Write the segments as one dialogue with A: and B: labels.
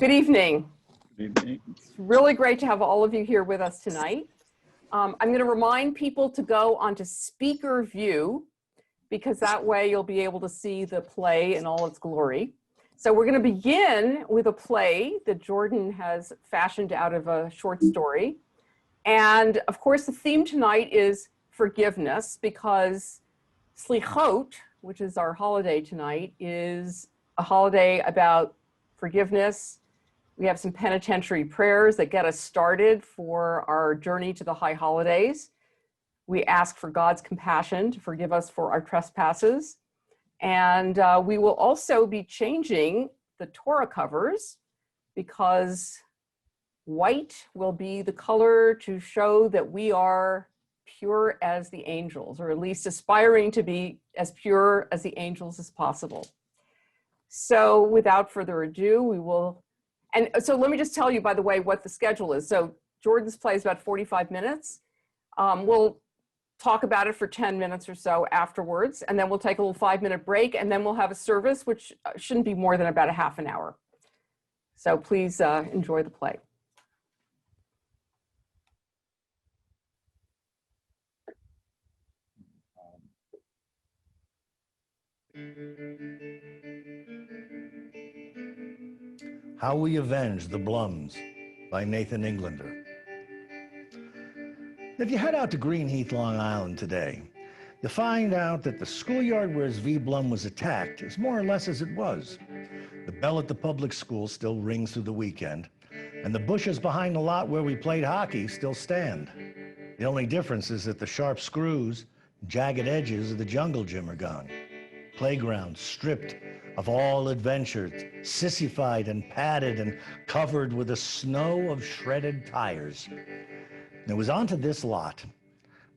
A: Good evening.
B: Good evening.
A: It's really great to have all of you here with us tonight. I'm going to remind people to go onto speaker view because that way you'll be able to see the play in all its glory. So we're going to begin with a play that Jordan has fashioned out of a short story. And of course, the theme tonight is forgiveness because Selichot, which is our holiday tonight, is a holiday about forgiveness. We have some penitentiary prayers that get us started for our journey to the high holidays. We ask for God's compassion to forgive us for our trespasses. And we will also be changing the Torah covers because white will be the color to show that we are pure as the angels, or at least aspiring to be as pure as the angels as possible. So without further ado, we will, and so let me just tell you, by the way, what the schedule is. So Jordan's play is about 45 minutes. We'll talk about it for 10 minutes or so afterwards, and then we'll take a little 5-minute break, and then we'll have a service, which shouldn't be more than about a half an hour. So please enjoy the play.
C: How We Avenge the Blums by Nathan Englander. If you head out to Greenheath, Long Island today, you'll find out that the schoolyard where Zvi Blum was attacked is more or less as it was. The bell at the public school still rings through the weekend, and the bushes behind the lot where we played hockey still stand. The only difference is that the sharp screws, jagged edges of the jungle gym are gone. Playground stripped of all adventure, sissified and padded and covered with a snow of shredded tires. And it was onto this lot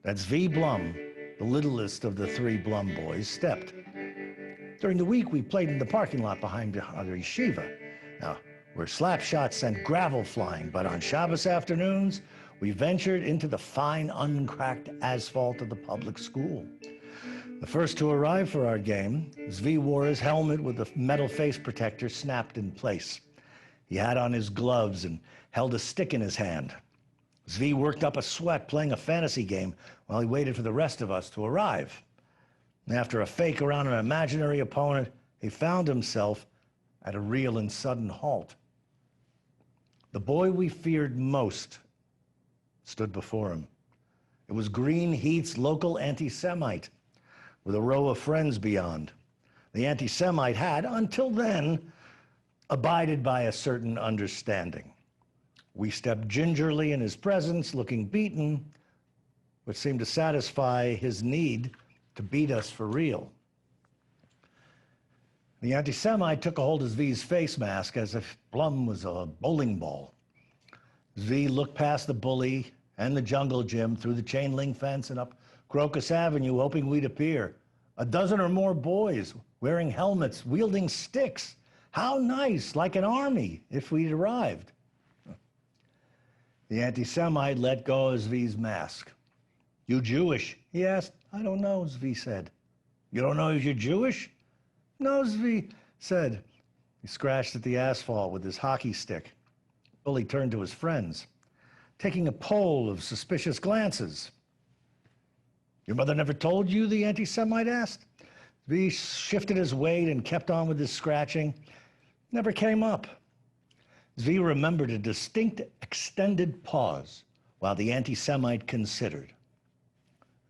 C: that Zvi Blum, the littlest of the 3 Blum boys, stepped. During the week, we played in the parking lot behind our yeshiva. Now, where slap shots sent gravel flying, but on Shabbos afternoons, we ventured into the fine, uncracked asphalt of the public school. The first to arrive for our game, Zvi wore his helmet with a metal face protector snapped in place. He had on his gloves and held a stick in his hand. Zvi worked up a sweat playing a fantasy game while he waited for the rest of us to arrive. And after a fake around an imaginary opponent, he found himself at a real and sudden halt. The boy we feared most stood before him. It was Greenheath's local anti-Semite, with a row of friends beyond. The anti-Semite had, until then, abided by a certain understanding. We stepped gingerly in his presence, looking beaten, which seemed to satisfy his need to beat us for real. The anti-Semite took a hold of Zvi's face mask as if Blum was a bowling ball. Zvi looked past the bully and the jungle gym through the chain link fence and up Crocus Avenue, hoping we'd appear. A dozen or more boys wearing helmets, wielding sticks. How nice, like an army, if we'd arrived. The anti-Semite let go of Zvi's mask. "You Jewish?" he asked. "I don't know," Zvi said. "You don't know if you're Jewish?" "No," Zvi said. He scratched at the asphalt with his hockey stick. Bully turned to his friends, taking a poll of suspicious glances. "Your mother never told you?" the anti-Semite asked. Zvi shifted his weight and kept on with his scratching. Never came up. Zvi remembered a distinct extended pause while the anti-Semite considered.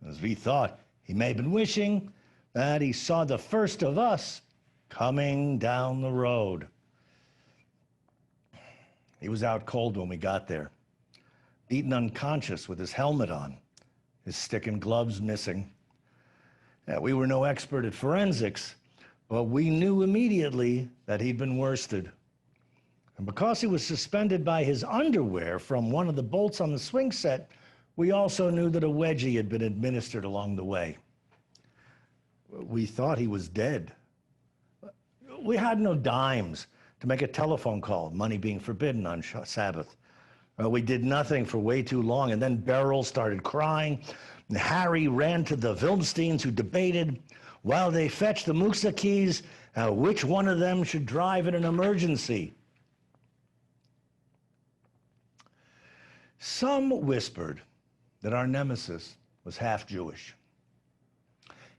C: Zvi thought he may have been wishing that he saw the first of us coming down the road. He was out cold when we got there, beaten unconscious with his helmet on, his stick and gloves missing. We were no expert at forensics, but we knew immediately that he'd been worsted. And because he was suspended by his underwear from one of the bolts on the swing set, we also knew that a wedgie had been administered along the way. We thought he was dead. We had no dimes to make a telephone call, money being forbidden on Sabbath. We did nothing for way too long, and then Beryl started crying, and Harry ran to the Wilmsteins, who debated while they fetched the Muksa keys which one of them should drive in an emergency. Some whispered that our nemesis was half Jewish.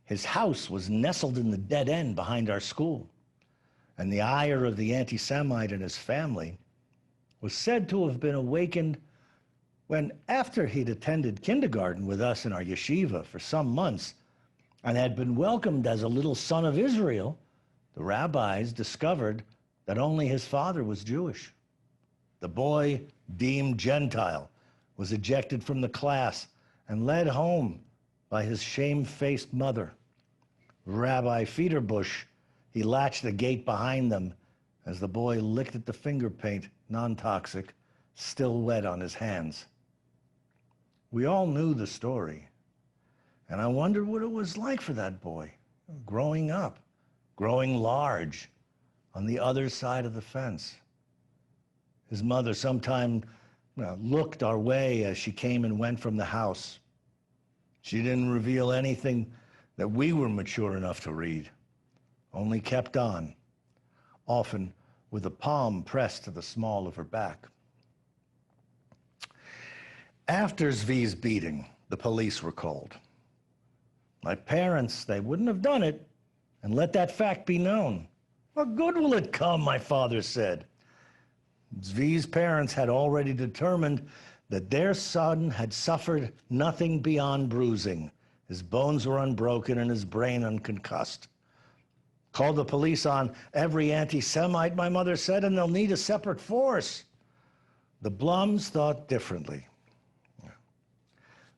C: His house was nestled in the dead end behind our school, and the ire of the anti-Semite and his family was said to have been awakened when, after he'd attended kindergarten with us in our yeshiva for some months and had been welcomed as a little son of Israel, the rabbis discovered that only his father was Jewish. The boy, deemed Gentile, was ejected from the class and led home by his shamefaced mother. Rabbi Federbush, he latched the gate behind them as the boy licked at the finger paint, non-toxic, still wet on his hands. We all knew the story, and I wondered what it was like for that boy, growing up, growing large, on the other side of the fence. His mother sometimes looked our way as she came and went from the house. She didn't reveal anything that we were mature enough to read, only kept on, often with a palm pressed to the small of her back. After Zvi's beating, the police were called. My parents, they wouldn't have done it and let that fact be known. What good will it come, my father said. Zvi's parents had already determined that their son had suffered nothing beyond bruising. His bones were unbroken and his brain unconcussed. Call the police on every anti-Semite, my mother said, and they'll need a separate force. The Blums thought differently.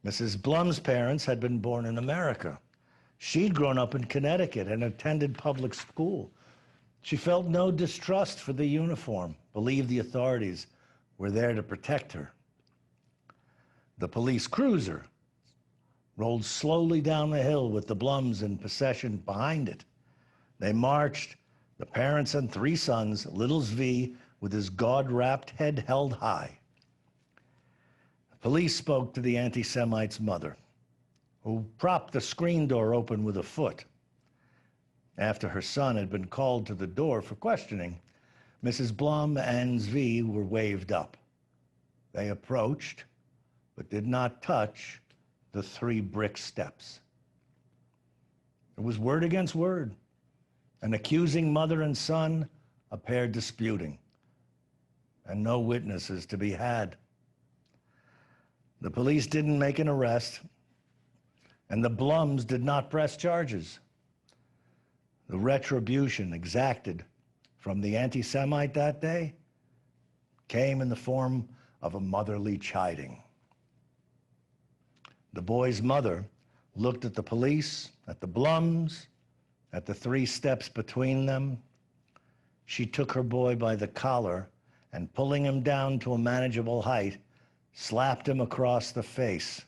C: Mrs. Blum's parents had been born in America. She'd grown up in Connecticut and attended public school. She felt no distrust for the uniform, believed the authorities were there to protect her. The police cruiser rolled slowly down the hill with the Blums in procession behind it. They marched, the parents and three sons, little Zvi with his gauze-wrapped head held high. The police spoke to the anti-Semite's mother, who propped the screen door open with a foot. After her son had been called to the door for questioning, Mrs. Blum and Zvi were waved up. They approached, but did not touch the 3 brick steps. It was word against word, an accusing mother and son, a pair disputing, and no witnesses to be had. The police didn't make an arrest, and the Blums did not press charges. The retribution exacted from the anti-Semite that day came in the form of a motherly chiding. The boy's mother looked at the police, at the Blums, at the 3 steps between them. She took her boy by the collar and, pulling him down to a manageable height, slapped him across the face.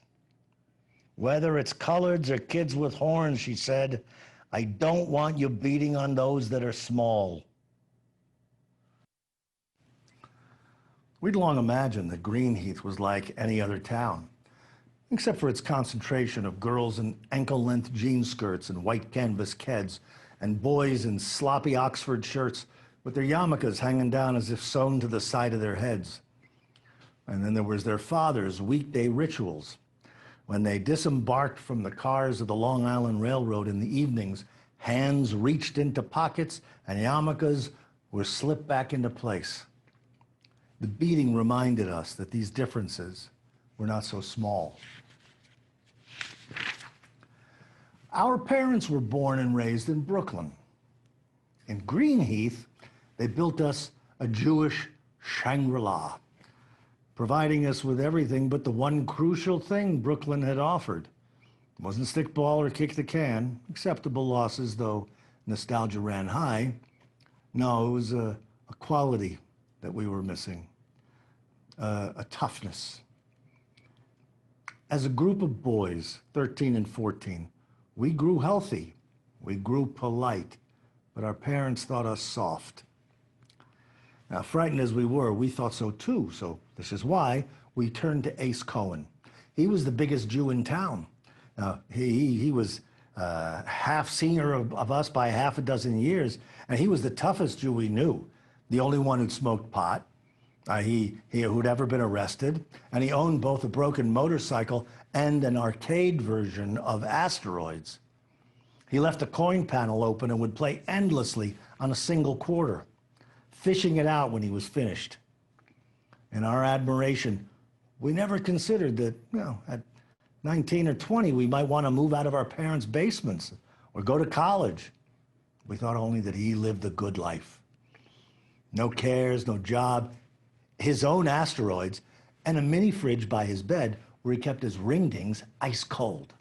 C: Whether it's coloreds or kids with horns, she said, I don't want you beating on those that are small. We'd long imagined that Greenheath was like any other town, except for its concentration of girls in ankle-length jean skirts and white canvas keds, and boys in sloppy Oxford shirts with their yarmulkes hanging down as if sewn to the side of their heads. And then there was their fathers' weekday rituals. When they disembarked from the cars of the Long Island Railroad in the evenings, hands reached into pockets and yarmulkes were slipped back into place. The beating reminded us that these differences were not so small. Our parents were born and raised in Brooklyn. In Greenheath, they built us a Jewish Shangri-La, providing us with everything but the one crucial thing Brooklyn had offered. It wasn't stickball or kick the can, acceptable losses, though nostalgia ran high. No, it was a quality that we were missing, a toughness. As a group of boys, 13 and 14, we grew healthy, we grew polite, but our parents thought us soft. Now, frightened as we were, we thought so too, so this is why we turned to Ace Cohen. He was the biggest Jew in town. He was half senior of us by half a dozen years, and he was the toughest Jew we knew, the only one who'd smoked pot, Who'd ever been arrested, and he owned both a broken motorcycle and an arcade version of Asteroids. He left a coin panel open and would play endlessly on a single quarter, fishing it out when he was finished. In our admiration, we never considered that, at 19 or 20, we might want to move out of our parents' basements or go to college. We thought only that he lived a good life. No cares, no job, his own Asteroids, and a mini fridge by his bed where he kept his ringdings ice cold.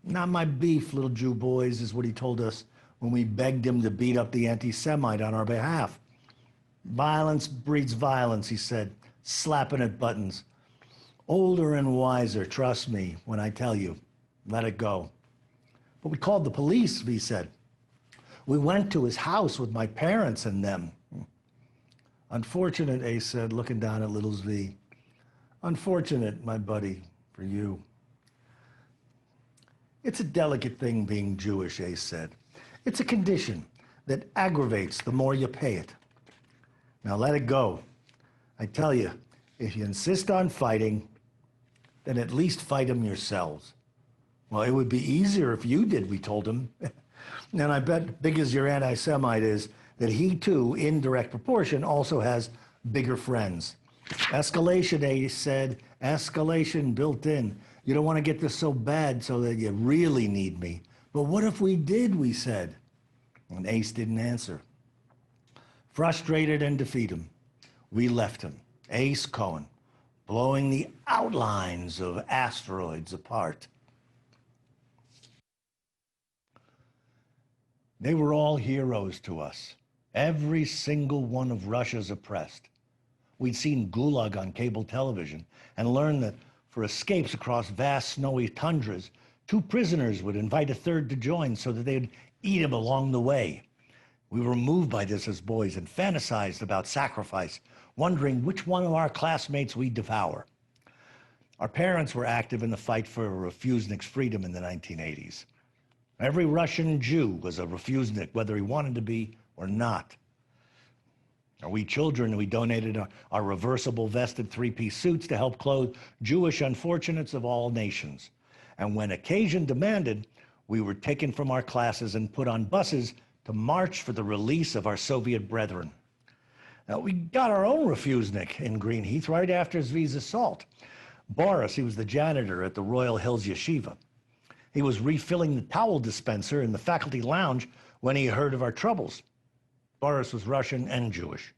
C: Not my beef, little Jew boys, is what he told us when we begged him to beat up the anti-Semite on our behalf. Violence breeds violence, he said, slapping at buttons. Older and wiser, trust me when I tell you, let it go. But we called the police, V said. We went to his house with my parents and them. Unfortunate, A said, looking down at little V. Unfortunate, my buddy, for you. It's a delicate thing being Jewish, A said. It's a condition that aggravates the more you pay it. Now let it go. I tell you, if you insist on fighting, then at least fight them yourselves. Well, it would be easier if you did, we told him. And I bet, big as your anti-Semite is, that he too, in direct proportion, also has bigger friends. Escalation, A said, escalation built in. You don't want to get this so bad so that you really need me. But what if we did, we said. And Ace didn't answer. Frustrated and defeated, we left him, Ace Cohen, blowing the outlines of Asteroids apart. They were all heroes to us, every single one of Russia's oppressed. We'd seen Gulag on cable television and learned that for escapes across vast snowy tundras, 2 prisoners would invite a third to join so that they'd eat him along the way. We were moved by this as boys and fantasized about sacrifice, wondering which one of our classmates we'd devour. Our parents were active in the fight for refusenik's freedom in the 1980s. Every Russian Jew was a refusenik, whether he wanted to be or not. We children, we donated our reversible vested 3-piece suits to help clothe Jewish unfortunates of all nations. And when occasion demanded, we were taken from our classes and put on buses to march for the release of our Soviet brethren. Now, we got our own refusenik in Greenheath right after Zvi's assault. Boris, he was the janitor at the Royal Hills Yeshiva. He was refilling the towel dispenser in the faculty lounge when he heard of our troubles. Boris was Russian and Jewish,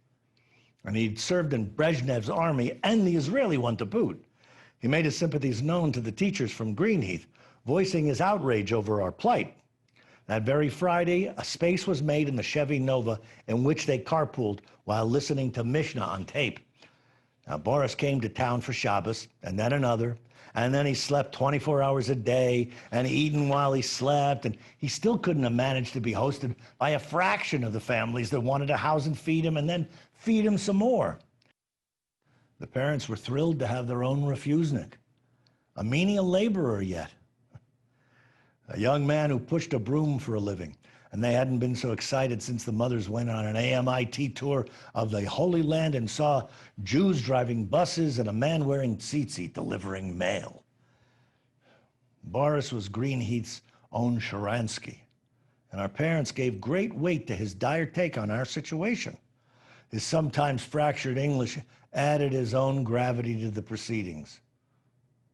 C: and he'd served in Brezhnev's army and the Israeli one to boot. He made his sympathies known to the teachers from Greenheath, voicing his outrage over our plight. That very Friday, a space was made in the Chevy Nova in which they carpooled while listening to Mishnah on tape. Now, Boris came to town for Shabbos, and then another, and then he slept 24 hours a day and eaten while he slept, and he still couldn't have managed to be hosted by a fraction of the families that wanted to house and feed him and then feed him some more. The parents were thrilled to have their own refusenik, a menial laborer yet, a young man who pushed a broom for a living, and they hadn't been so excited since the mothers went on an AMIT tour of the Holy Land and saw Jews driving buses and a man wearing tzitzit delivering mail. Boris was Greenheath's own Sharansky, and our parents gave great weight to his dire take on our situation. His sometimes fractured English added his own gravity to the proceedings.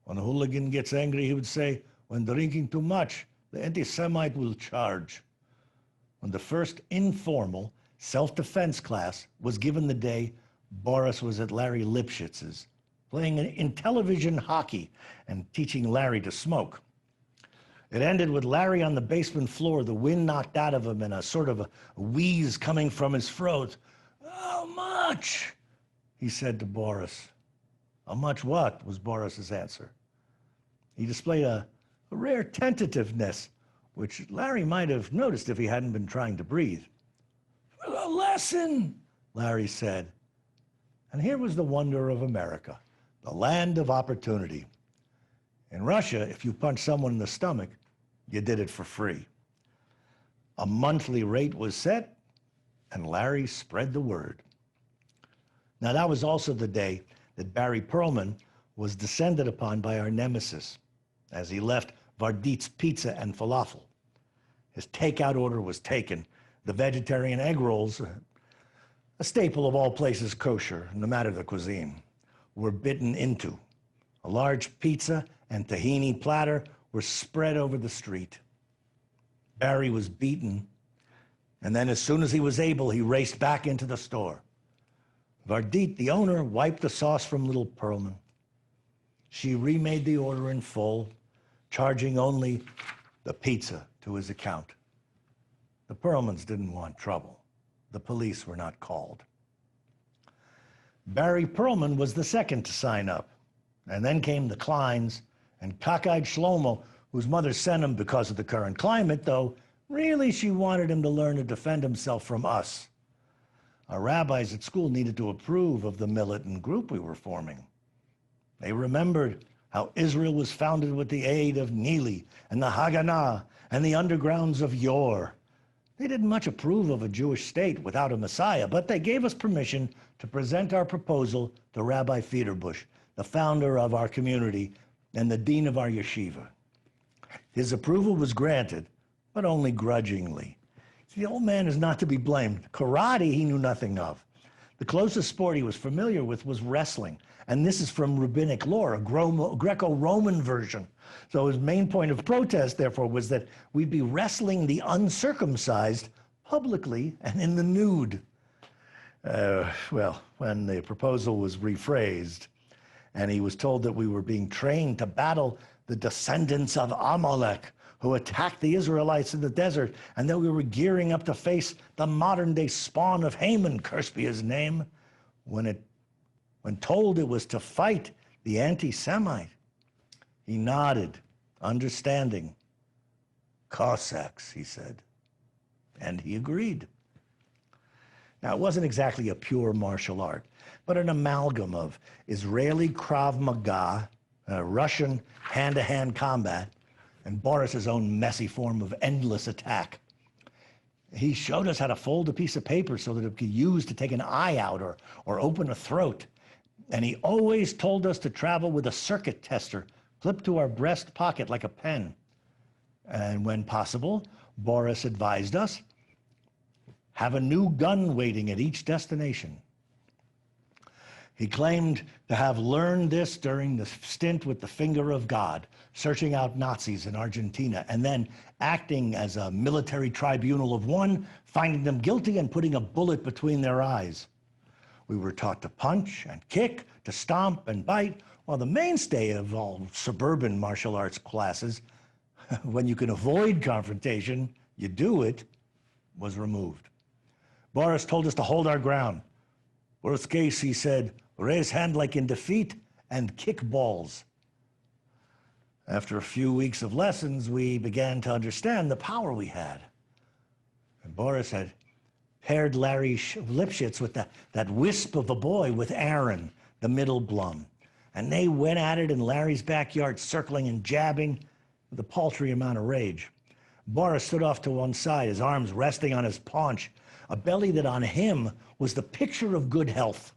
C: When a hooligan gets angry, he would say, "When drinking too much, the anti-Semite will charge." When the first informal self-defense class was given the day, Boris was at Larry Lipshitz's, playing in television hockey and teaching Larry to smoke. It ended with Larry on the basement floor, the wind knocked out of him and a sort of a wheeze coming from his throat. "How much?" he said to Boris. "How much what?" was Boris's answer. He displayed a rare tentativeness, which Larry might have noticed if he hadn't been trying to breathe. "For the lesson," Larry said. And here was the wonder of America, the land of opportunity. In Russia, if you punched someone in the stomach, you did it for free. A monthly rate was set, and Larry spread the word. Now, that was also the day that Barry Perlman was descended upon by our nemesis as he left Vardit's Pizza and Falafel. His takeout order was taken. The vegetarian egg rolls, a staple of all places kosher, no matter the cuisine, were bitten into. A large pizza and tahini platter were spread over the street. Barry was beaten, and then as soon as he was able, he raced back into the store. Vardit, the owner, wiped the sauce from little Perlman. She remade the order in full, charging only the pizza to his account. The Perlmans didn't want trouble. The police were not called. Barry Perlman was the second to sign up. And then came the Kleins and cockeyed Shlomo, whose mother sent him because of the current climate, though really she wanted him to learn to defend himself from us. Our rabbis at school needed to approve of the militant group we were forming. They remembered how Israel was founded with the aid of Neely and the Haganah and the undergrounds of yore. They didn't much approve of a Jewish state without a Messiah, but they gave us permission to present our proposal to Rabbi Federbush, the founder of our community and the dean of our yeshiva. His approval was granted, but only grudgingly. The old man is not to be blamed. Karate he knew nothing of. The closest sport he was familiar with was wrestling, and this is from rabbinic lore, a Greco-Roman version. So his main point of protest, therefore, was that we'd be wrestling the uncircumcised publicly and in the nude. Well, when the proposal was rephrased, and he was told that we were being trained to battle the descendants of Amalek, who attacked the Israelites in the desert, and that we were gearing up to face the modern-day spawn of Haman, cursed be his name, when told it was to fight the anti-Semite, he nodded, understanding. Cossacks, he said, and he agreed. Now, it wasn't exactly a pure martial art, but an amalgam of Israeli Krav Maga, Russian hand-to-hand combat, and Boris's own messy form of endless attack. He showed us how to fold a piece of paper so that it could be used to take an eye out or open a throat. And he always told us to travel with a circuit tester clipped to our breast pocket like a pen. And when possible, Boris advised us, have a new gun waiting at each destination. He claimed to have learned this during the stint with the Finger of God, searching out Nazis in Argentina, and then acting as a military tribunal of one, finding them guilty and putting a bullet between their eyes. We were taught to punch and kick, to stomp and bite, while the mainstay of all suburban martial arts classes, when you can avoid confrontation, you do it, was removed. Boris told us to hold our ground. Worst case, he said, raise hand like in defeat and kick balls. After a few weeks of lessons, we began to understand the power we had. And Boris had paired Larry Lipschitz with that wisp of a boy with Aaron, the middle Blum. And they went at it in Larry's backyard, circling and jabbing with a paltry amount of rage. Boris stood off to one side, his arms resting on his paunch, a belly that on him was the picture of good health,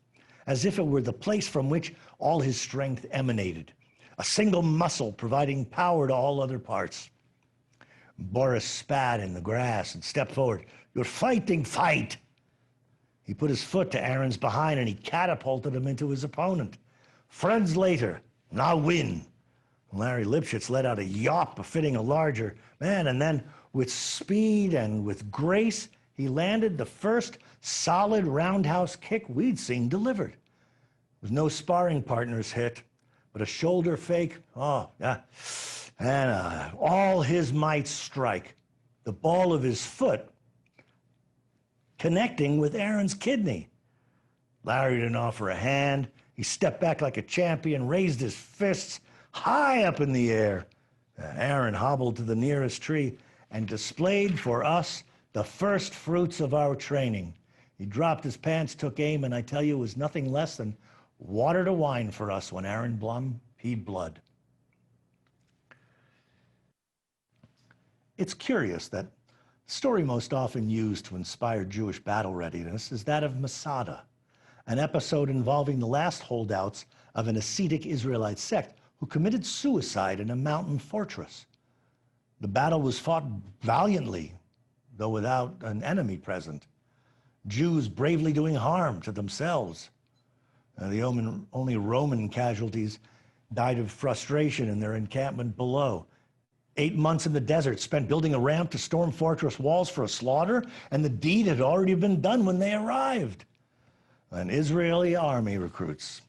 C: as if it were the place from which all his strength emanated, a single muscle providing power to all other parts. Boris spat in the grass and stepped forward. You're fighting, fight! He put his foot to Aaron's behind and he catapulted him into his opponent. Friends later, now win. Larry Lipschitz let out a yawp befitting a larger man, and then with speed and with grace, he landed the first solid roundhouse kick we'd seen delivered. With no sparring partners hit, but a shoulder fake, and all his might strike. The ball of his foot connecting with Aaron's kidney. Larry didn't offer a hand. He stepped back like a champion, raised his fists high up in the air. Aaron hobbled to the nearest tree and displayed for us the first fruits of our training. He dropped his pants, took aim, and I tell you, it was nothing less than water to wine for us when Aaron Blum peed blood. It's curious that the story most often used to inspire Jewish battle readiness is that of Masada, an episode involving the last holdouts of an ascetic Israelite sect who committed suicide in a mountain fortress. The battle was fought valiantly, though without an enemy present. Jews bravely doing harm to themselves. The only Roman casualties died of frustration in their encampment below. 8 months in the desert spent building a ramp to storm fortress walls for a slaughter, and the deed had already been done when they arrived. An Israeli army recruits,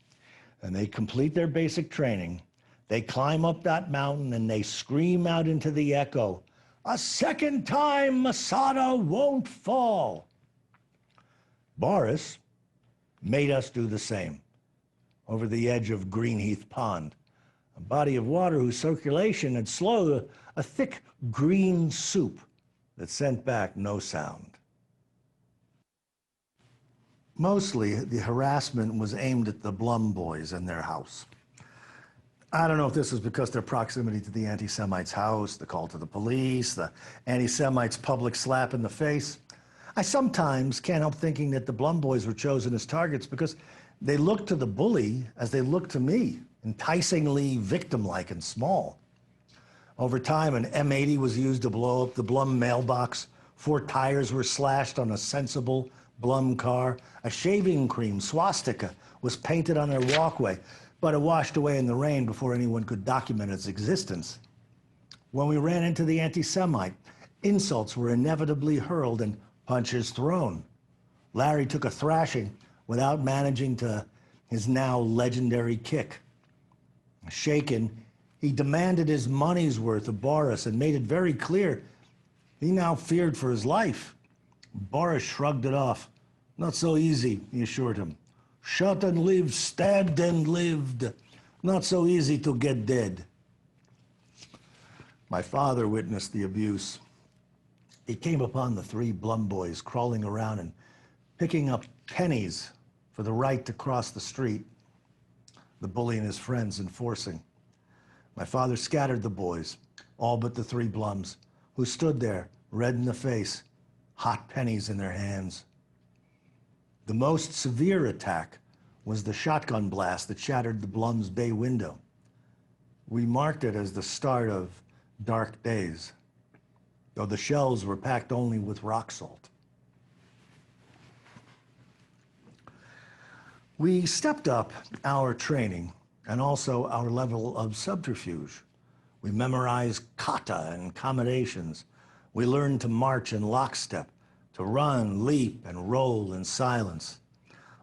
C: and they complete their basic training. They climb up that mountain and they scream out into the echo, "A second time Masada won't fall." Boris made us do the same over the edge of Greenheath Pond, a body of water whose circulation had slowed, a thick green soup that sent back no sound. Mostly, the harassment was aimed at the Blum boys and their house. I don't know if this was because their proximity to the anti-Semites' house, the call to the police, the anti-Semites' public slap in the face. I sometimes can't help thinking that the Blum boys were chosen as targets because they looked to the bully as they looked to me, enticingly victim-like and small. Over time, an M80 was used to blow up the Blum mailbox. 4 tires were slashed on a sensible Blum car. A shaving cream swastika was painted on their walkway, but it washed away in the rain before anyone could document its existence. When we ran into the anti-Semite, insults were inevitably hurled and punches thrown. Larry took a thrashing without managing to his now legendary kick. Shaken, he demanded his money's worth of Boris and made it very clear he now feared for his life. Boris shrugged it off. "Not so easy," he assured him. "Shot and lived, stabbed and lived. Not so easy to get dead." My father witnessed the abuse. He came upon the 3 Blum boys crawling around and picking up pennies for the right to cross the street, the bully and his friends enforcing. My father scattered the boys, all but the 3 Blums, who stood there, red in the face, hot pennies in their hands. The most severe attack was the shotgun blast that shattered the Blum's bay window. We marked it as the start of dark days, though the shells were packed only with rock salt. We stepped up our training and also our level of subterfuge. We memorized kata and combinations. We learned to march in lockstep, to run, leap, and roll in silence.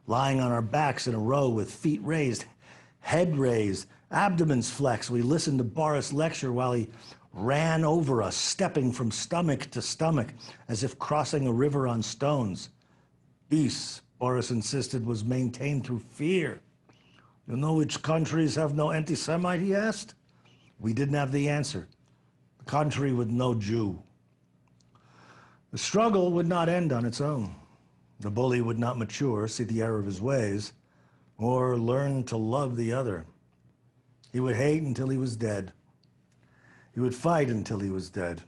C: Lying on our backs in a row with feet raised, head raised, abdomens flexed, we listened to Boris lecture while he ran over us, stepping from stomach to stomach as if crossing a river on stones. Peace, Boris insisted, was maintained through fear. "You know which countries have no anti-Semite?" he asked. We didn't have the answer. The country with no Jew. The struggle would not end on its own. The bully would not mature, see the error of his ways, or learn to love the other. He would hate until he was dead. He would fight until he was dead.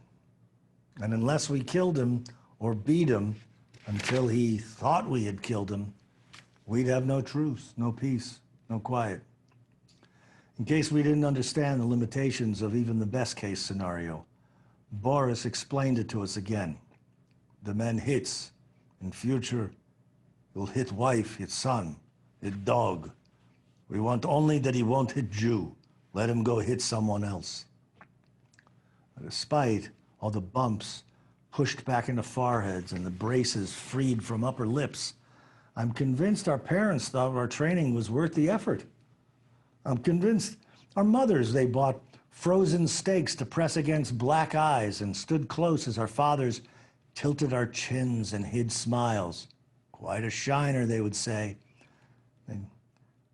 C: And unless we killed him or beat him until he thought we had killed him, we'd have no truce, no peace, no quiet. In case we didn't understand the limitations of even the best case scenario, Boris explained it to us again. The man hits. In future, he'll hit wife, hit son, hit dog. We want only that he won't hit Jew. Let him go hit someone else. Despite all the bumps pushed back into foreheads and the braces freed from upper lips, I'm convinced our parents thought our training was worth the effort. I'm convinced our mothers, they bought frozen steaks to press against black eyes and stood close as our fathers tilted our chins and hid smiles. "Quite a shiner," they would say. They'd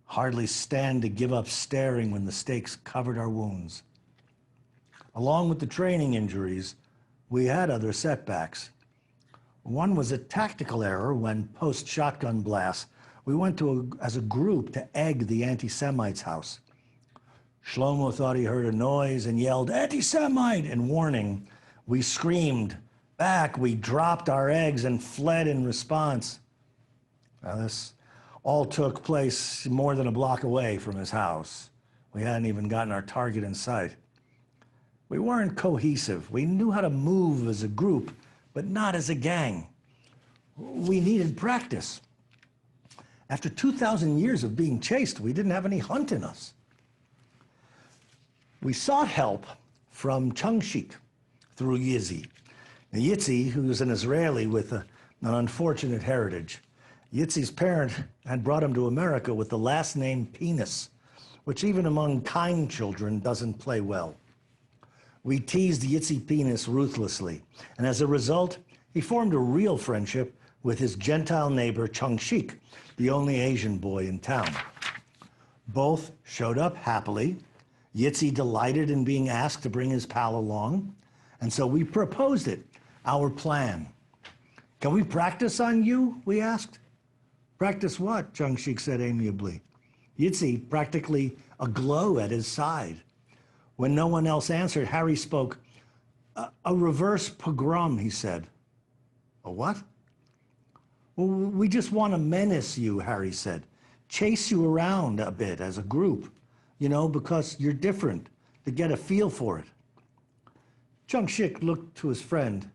C: hardly stand to give up staring when the steaks covered our wounds. Along with the training injuries, we had other setbacks. One was a tactical error when, post-shotgun blast, we went as a group to egg the anti-Semite's house. Shlomo thought he heard a noise and yelled, "Anti-Semite!" in warning. We screamed back, we dropped our eggs and fled in response. Now, this all took place more than a block away from his house. We hadn't even gotten our target in sight. We weren't cohesive. We knew how to move as a group, but not as a gang. We needed practice. After 2,000 years of being chased, we didn't have any hunt in us. We sought help from Chungshik through Yitzi. Now, Yitzi, who was an Israeli with an unfortunate heritage, Yitzi's parent had brought him to America with the last name Penis, which even among kind children doesn't play well. We teased Yitzi Penis ruthlessly, and as a result, he formed a real friendship with his Gentile neighbor Chungshik, the only Asian boy in town. Both showed up happily. Yitzi delighted in being asked to bring his pal along, and so we proposed it, our plan. Can we practice on you, we asked. Practice what? Chungshik said amiably. Yitzi, practically aglow at his side. When no one else answered, Harry spoke. A reverse pogrom, he said. A what? Well, we just want to menace you, Harry said. Chase you around a bit as a group, you know, because you're different, to get a feel for it. Chungshik looked to his friend.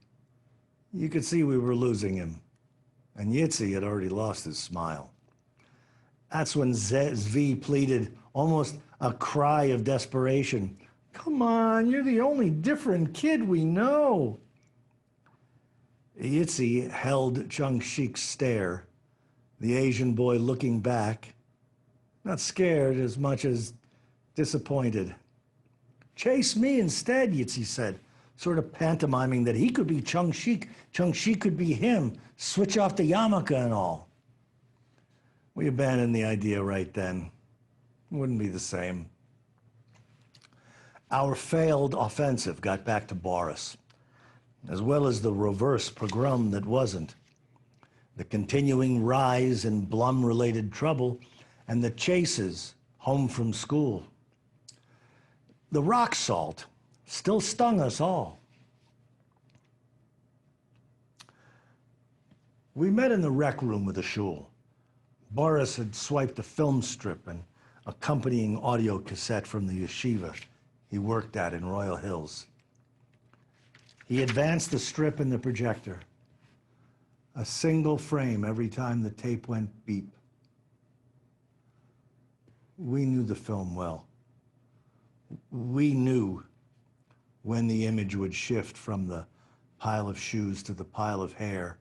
C: You could see we were losing him, and Yitzi had already lost his smile. That's when Zvi pleaded, almost a cry of desperation. Come on, you're the only different kid we know. Yitzi held Chungshik's stare, the Asian boy looking back, not scared as much as disappointed. Chase me instead, Yitzi said, sort of pantomiming that he could be Chungshik, Chungshik could be him, switch off the yarmulke and all. We abandoned the idea right then. It wouldn't be the same. Our failed offensive got back to Boris, as well as the reverse pogrom that wasn't, the continuing rise in Blum-related trouble, and the chases home from school. The rock salt still stung us all. We met in the rec room with the shul. Boris had swiped a film strip and accompanying audio cassette from the yeshiva he worked at in Royal Hills. He advanced the strip in the projector, a single frame every time the tape went beep. We knew the film well. We knew when the image would shift from the pile of shoes to the pile of hair,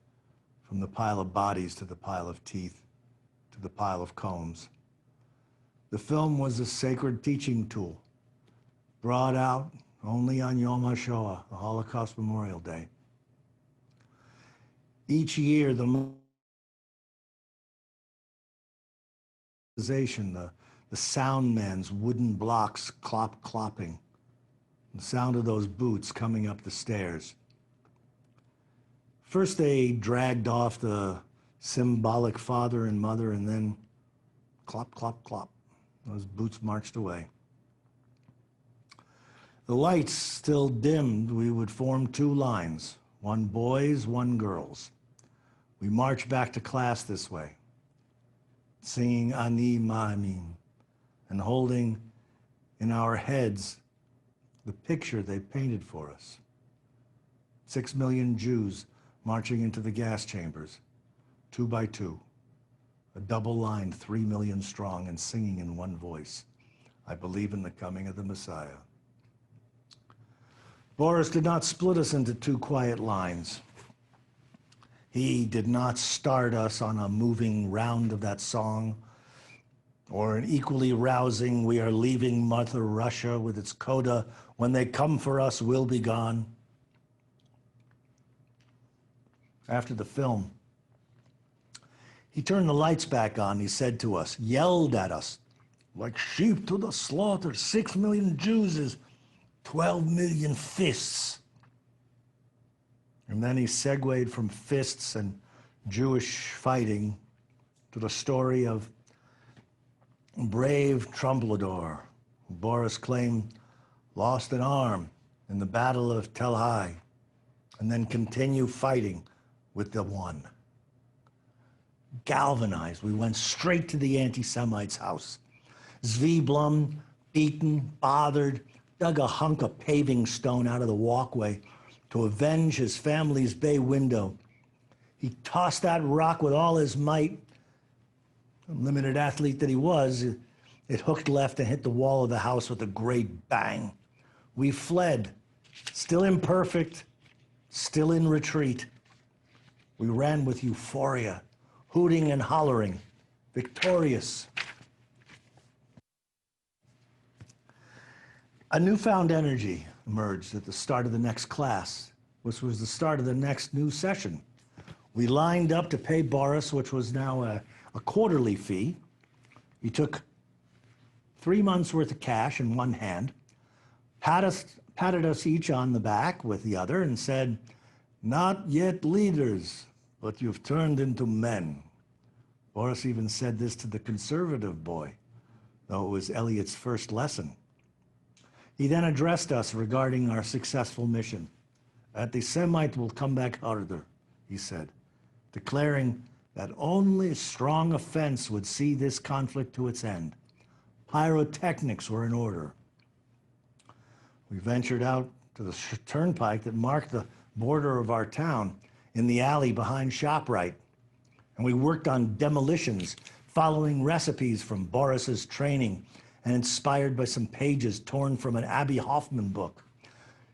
C: from the pile of bodies to the pile of teeth, to the pile of combs. The film was a sacred teaching tool, brought out only on Yom HaShoah, the Holocaust Memorial Day. Each year, the sound man's wooden blocks clopping, the sound of those boots coming up the stairs. First, they dragged off the symbolic father and mother, and then clop, clop, clop. Those boots marched away. The lights still dimmed, we would form two lines, one boys, one girls. We marched back to class this way, singing Ani Ma'amin, and holding in our heads the picture they painted for us. 6 million Jews marching into the gas chambers, 2 by 2, a double line 3 million strong and singing in one voice, I believe in the coming of the Messiah. Boris did not split us into two quiet lines. He did not start us on a moving round of that song, or an equally rousing, we are leaving Mother Russia with its coda, when they come for us, we'll be gone. After the film, he turned the lights back on, he said to us, yelled at us, like sheep to the slaughter, 6 million Jews is 12 million fists. And then he segued from fists and Jewish fighting to the story of brave Trumpeldor, who Boris claimed lost an arm in the Battle of Tel Hai, and then continue fighting with the one. Galvanized, we went straight to the anti-Semite's house. Zvi Blum, beaten, bothered, dug a hunk of paving stone out of the walkway to avenge his family's bay window. He tossed that rock with all his might. Limited athlete that he was, it hooked left and hit the wall of the house with a great bang. We fled, still imperfect, still in retreat. We ran with euphoria, hooting and hollering, victorious. A newfound energy emerged at the start of the next class, which was the start of the next new session. We lined up to pay Boris, which was now a quarterly fee. He took 3 months' worth of cash in one hand, patted us each on the back with the other, and said, "Not yet leaders, but you've turned into men." Boris even said this to the conservative boy, though it was Eliot's first lesson. He then addressed us regarding our successful mission. "Anti-Semite will come back harder," he said, declaring that only strong offense would see this conflict to its end. Pyrotechnics were in order. We ventured out to the turnpike that marked the border of our town in the alley behind ShopRite, and we worked on demolitions, following recipes from Boris's training and inspired by some pages torn from an Abby Hoffman book.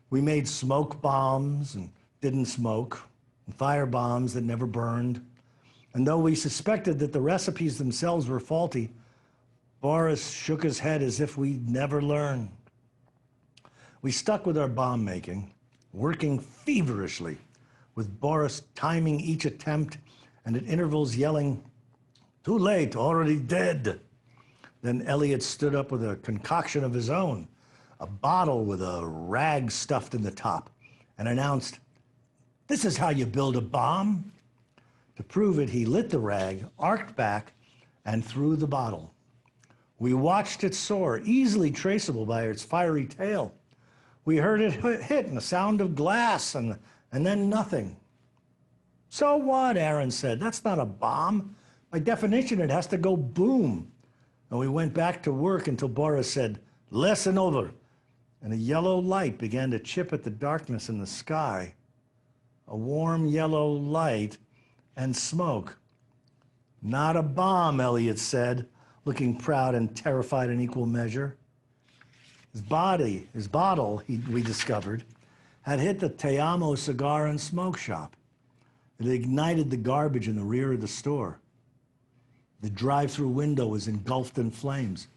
C: We made smoke bombs and didn't smoke, and fire bombs that never burned. And though we suspected that the recipes themselves were faulty, Boris shook his head as if we'd never learn. We stuck with our bomb making, working feverishly, with Boris timing each attempt and at intervals yelling, "Too late, already dead." Then Eliot stood up with a concoction of his own, a bottle with a rag stuffed in the top, and announced, "This is how you build a bomb." To prove it, he lit the rag, arced back, and threw the bottle. We watched it soar, easily traceable by its fiery tail. We heard it hit and the sound of glass, and then nothing. "So what?" Aaron said. "That's not a bomb. By definition, it has to go boom." And we went back to work until Boris said, "Lesson over." And a yellow light began to chip at the darkness in the sky. A warm yellow light and smoke. "Not a bomb," Eliot said, looking proud and terrified in equal measure. His bottle, we discovered, had hit the Te Amo cigar and smoke shop. It ignited the garbage in the rear of the store. The drive-through window was engulfed in flames.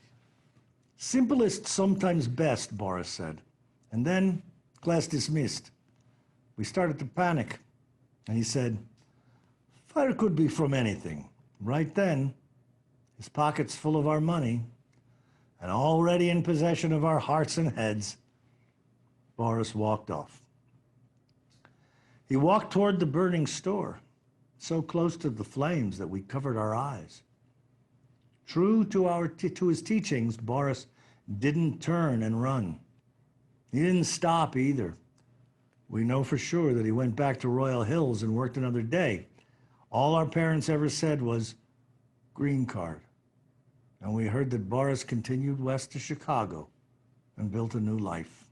C: "Simplest, sometimes best," Boris said. And then, class dismissed. We started to panic, and he said, "Fire could be from anything." Right then, his pockets full of our money, and already in possession of our hearts and heads, Boris walked off. He walked toward the burning store, so close to the flames that we covered our eyes. True to his teachings, Boris didn't turn and run. He didn't stop either. We know for sure that he went back to Royal Hills and worked another day. All our parents ever said was, "Green card." And we heard that Boris continued west to Chicago and built a new life.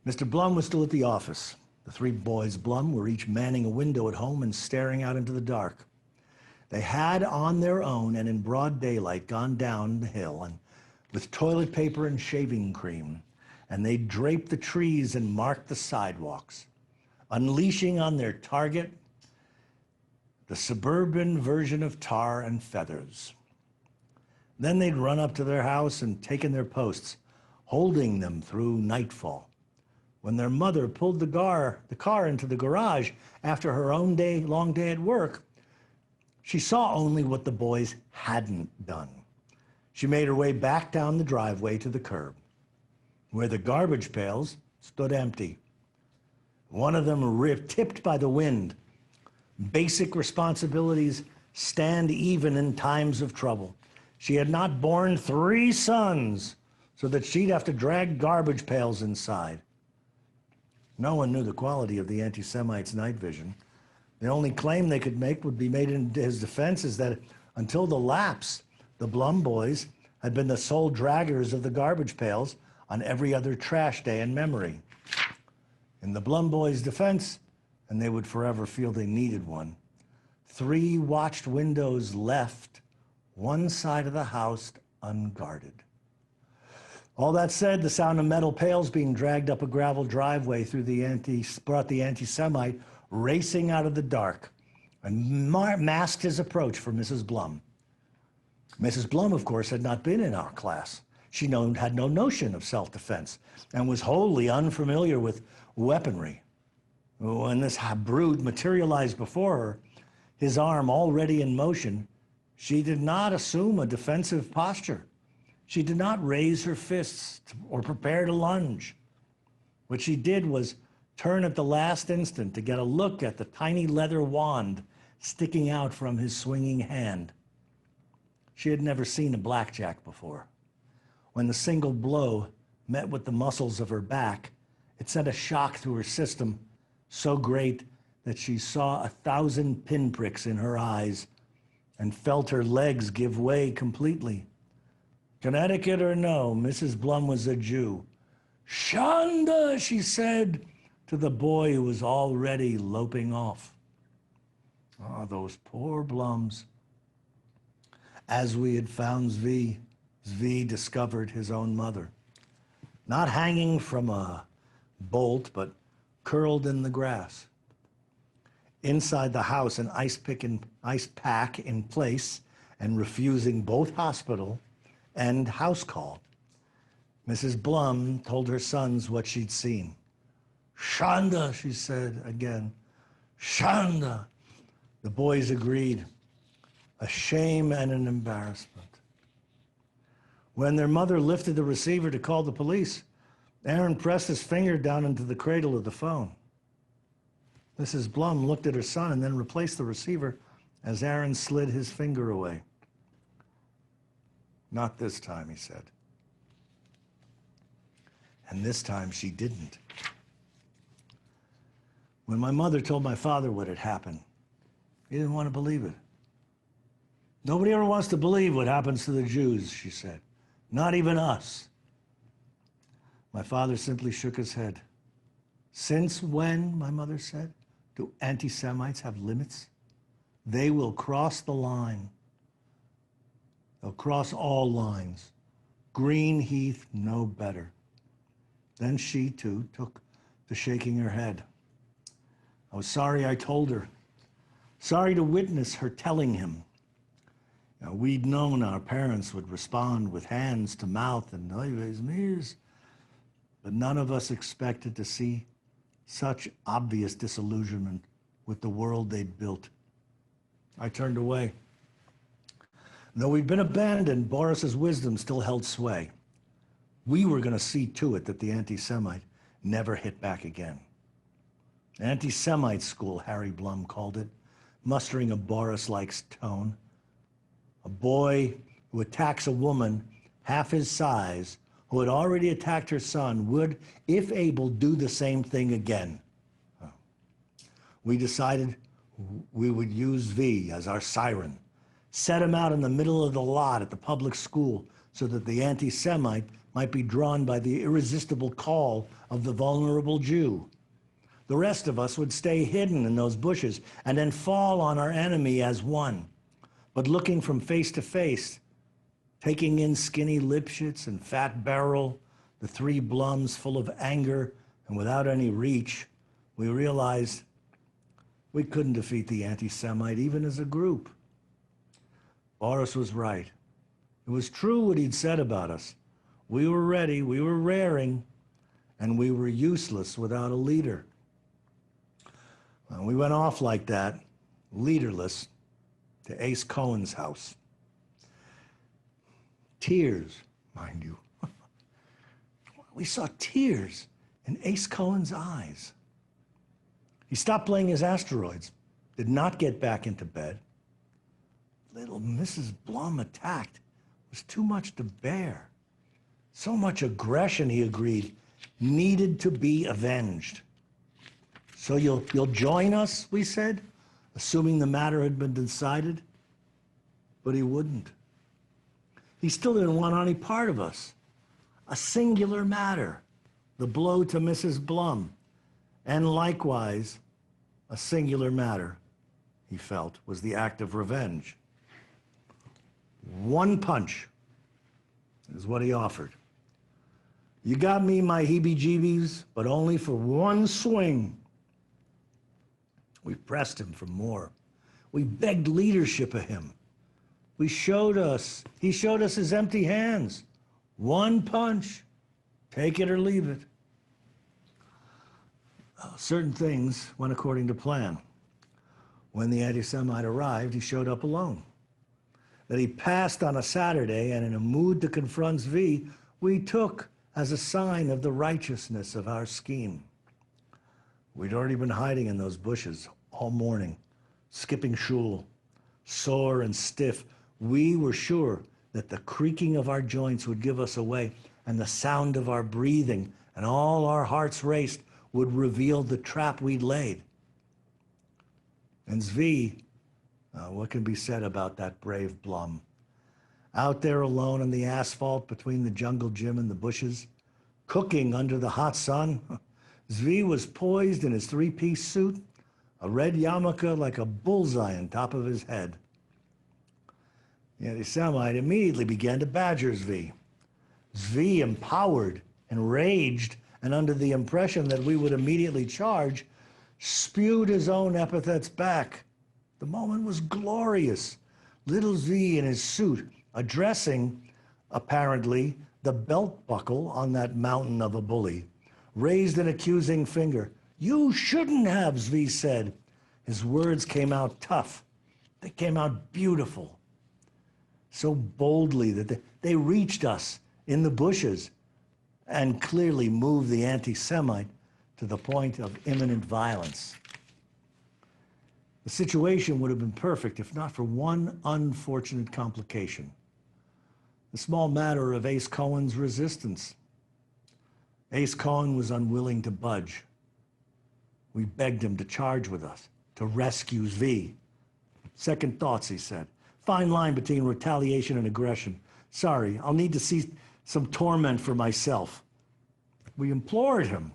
C: Mr. Blum was still at the office. The three boys Blum were each manning a window at home and staring out into the dark. They had on their own and in broad daylight gone down the hill and with toilet paper and shaving cream, and they draped the trees and marked the sidewalks, unleashing on their target the suburban version of tar and feathers. Then they'd run up to their house and taken their posts, holding them through nightfall. When their mother pulled the car into the garage after her own long day at work, she saw only what the boys hadn't done. She made her way back down the driveway to the curb, where the garbage pails stood empty. One of them tipped by the wind. Basic responsibilities stand even in times of trouble. She had not borne 3 sons so that she'd have to drag garbage pails inside. No one knew the quality of the anti-Semite's night vision, The only claim they could make would be made in his defense is that until the lapse, the Blum boys had been the sole draggers of the garbage pails on every other trash day in memory. In the Blum boys' defense, and they would forever feel they needed one, 3 watched windows left one side of the house unguarded. All that said, the sound of metal pails being dragged up a gravel driveway brought the anti-Semite racing out of the dark and masked his approach for Mrs. Blum. Mrs. Blum, of course, had not been in our class. She had no notion of self-defense and was wholly unfamiliar with weaponry. When this brute materialized before her, his arm already in motion, she did not assume a defensive posture. She did not raise her fists or prepare to lunge. What she did was turn at the last instant to get a look at the tiny leather wand sticking out from his swinging hand. She had never seen a blackjack before. When the single blow met with the muscles of her back, it sent a shock through her system so great that she saw 1,000 pinpricks in her eyes and felt her legs give way completely. Connecticut or no, Mrs. Blum was a Jew. "Shonda," she said to the boy who was already loping off. Ah, those poor Blums. As we had found Zvi discovered his own mother, not hanging from a bolt, but curled in the grass. Inside the house, an ice pack in place and refusing both hospital and house call. Mrs. Blum told her sons what she'd seen. "Shonda," she said again. "Shonda." The boys agreed. A shame and an embarrassment. When their mother lifted the receiver to call the police, Aaron pressed his finger down into the cradle of the phone. Mrs. Blum looked at her son and then replaced the receiver as Aaron slid his finger away. "Not this time," he said. And this time she didn't. When my mother told my father what had happened, he didn't want to believe it. "Nobody ever wants to believe what happens to the Jews," she said. "Not even us." My father simply shook his head. "Since when," my mother said, "do anti-Semites have limits? They will cross the line. They'll cross all lines. Green Heath no better." Then she, too, took to shaking her head. I was sorry I told her. Sorry to witness her telling him. Now, we'd known our parents would respond with hands to mouth and "Oy vey's," but none of us expected to see such obvious disillusionment with the world they'd built. I turned away. Though we'd been abandoned, Boris's wisdom still held sway. We were going to see to it that the anti-Semite never hit back again. Anti-Semite school, Harry Blum called it, mustering a Boris-like tone. A boy who attacks a woman half his size, who had already attacked her son, would, if able, do the same thing again. We decided we would use V as our siren, set him out in the middle of the lot at the public school so that the anti-Semite might be drawn by the irresistible call of the vulnerable Jew. The rest of us would stay hidden in those bushes and then fall on our enemy as one. But looking from face to face, taking in Skinny Lipschitz and Fat Beryl, the 3 Blums full of anger and without any reach, we realized we couldn't defeat the anti-Semite even as a group. Boris was right. It was true what he'd said about us. We were ready, we were raring, and we were useless without a leader. We went off like that, leaderless, to Ace Cohen's house. Tears, mind you. We saw tears in Ace Cohen's eyes. He stopped playing his asteroids, did not get back into bed. Little Mrs. Blum attacked was too much to bear. So much aggression, he agreed, needed to be avenged. "So you'll join us," we said. assuming the matter had been decided, but he wouldn't. He still didn't want any part of us. A singular matter, the blow to Mrs. Blum, and likewise, a singular matter, he felt, was the act of revenge. One punch is what he offered. You got me my heebie-jeebies, but only for one swing. We pressed him for more. We begged leadership of him. He showed us his empty hands. One punch, take it or leave it. Certain things went according to plan. When the anti-Semite arrived, he showed up alone. That he passed on a Saturday and in a mood to confront Zvi, we took as a sign of the righteousness of our scheme. We'd already been hiding in those bushes all morning, skipping shul, sore and stiff. We were sure that the creaking of our joints would give us away, and the sound of our breathing and all our hearts raced would reveal the trap we'd laid. And Zvi, what can be said about that brave Blum? Out there alone on the asphalt between the jungle gym and the bushes, cooking under the hot sun, Zvi was poised in his three-piece suit, a red yarmulke like a bullseye on top of his head. The anti-Semite immediately began to badger Zvi. Zvi, empowered, enraged, and under the impression that we would immediately charge, spewed his own epithets back. The moment was glorious. Little Zvi in his suit, addressing, apparently, the belt buckle on that mountain of a bully, raised an accusing finger. You shouldn't have, Zvi said. His words came out tough. They came out beautiful. So boldly that they reached us in the bushes and clearly moved the anti-Semite to the point of imminent violence. The situation would have been perfect if not for one unfortunate complication. The small matter of Ace Cohen's resistance. Ace Cohen was unwilling to budge. We begged him to charge with us, to rescue Zvi. Second thoughts, he said. Fine line between retaliation and aggression. Sorry, I'll need to see some torment for myself. We implored him,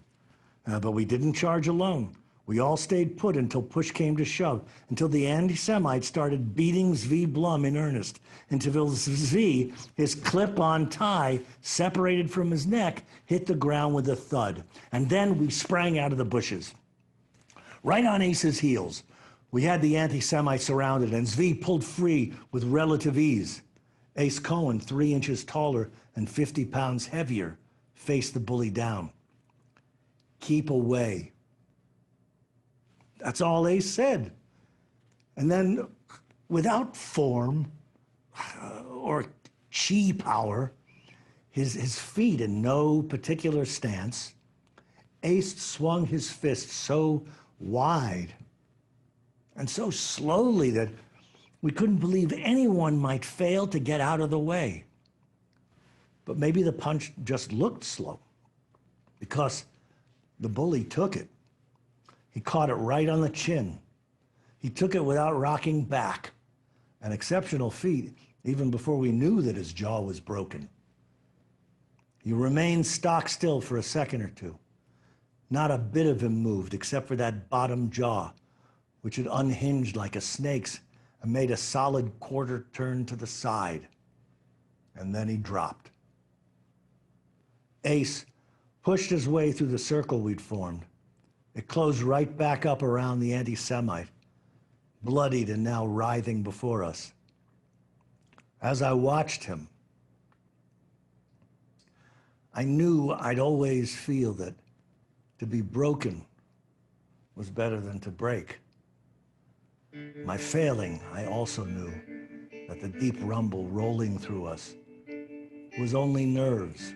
C: but we didn't charge alone. We all stayed put until push came to shove, until the anti-Semite started beating Zvi Blum in earnest, until Zvi, his clip-on tie separated from his neck, hit the ground with a thud. And then we sprang out of the bushes. Right on Ace's heels, we had the anti-Semite surrounded, and Zvi pulled free with relative ease. Ace Cohen, 3 inches taller and 50 pounds heavier, faced the bully down. Keep away. That's all Ace said. And then, without form or chi power, his feet in no particular stance, Ace swung his fist so wide and so slowly that we couldn't believe anyone might fail to get out of the way. But maybe the punch just looked slow because the bully took it. He caught it right on the chin. He took it without rocking back. An exceptional feat, even before we knew that his jaw was broken. He remained stock still for a second or two. Not a bit of him moved except for that bottom jaw, which had unhinged like a snake's and made a solid quarter turn to the side. And then he dropped. Ace pushed his way through the circle we'd formed. It closed right back up around the anti-Semite, bloodied and now writhing before us. As I watched him, I knew I'd always feel that to be broken was better than to break. My failing, I also knew that the deep rumble rolling through us was only nerves,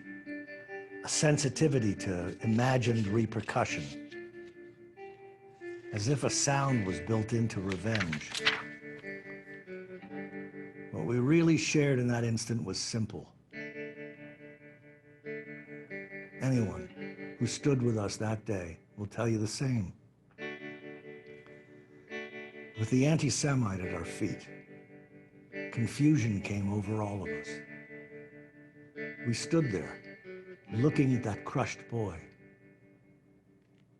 C: a sensitivity to imagined repercussion, as if a sound was built into revenge. What we really shared in that instant was simple. Anyone who stood with us that day will tell you the same. With the anti-Semite at our feet, confusion came over all of us. We stood there, looking at that crushed boy,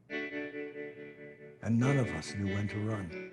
C: and none of us knew when to run.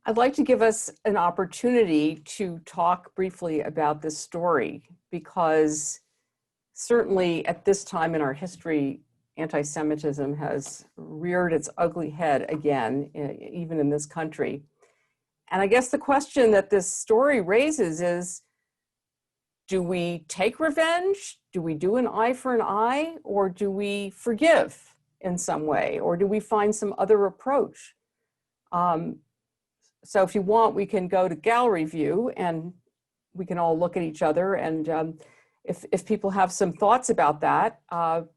A: I'd like to give us an opportunity to talk briefly about this story, because certainly at this time in our history, anti-Semitism has reared its ugly head again, even in this country. And I guess the question that this story raises is, do we take revenge? Do we do an eye for an eye? Or do we forgive in some way? Or do we find some other approach? So if you want, we can go to gallery view and we can all look at each other. And if people have some thoughts about that, there've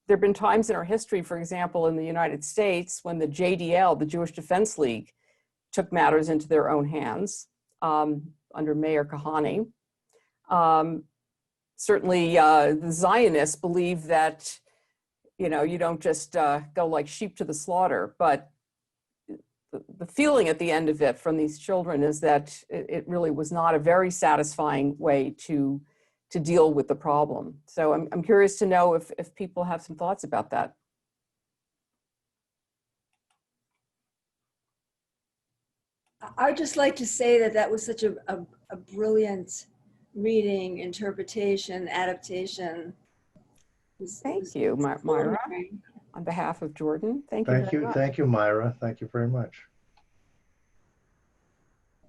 A: been times in our history, for example, in the United States, when the JDL, the Jewish Defense League, took matters into their own hands under Mayor Kahane. Certainly, the Zionists believe that, you don't just go like sheep to the slaughter, but the feeling at the end of it from these children is that it really was not a very satisfying way to deal with the problem. So I'm curious to know if people have some thoughts about that.
B: I'd just like to say that that was such a brilliant reading, interpretation, adaptation.
A: Thank you, Myra. On behalf of Jordan, thank you very much.
D: Thank you, Myra. Thank you very much.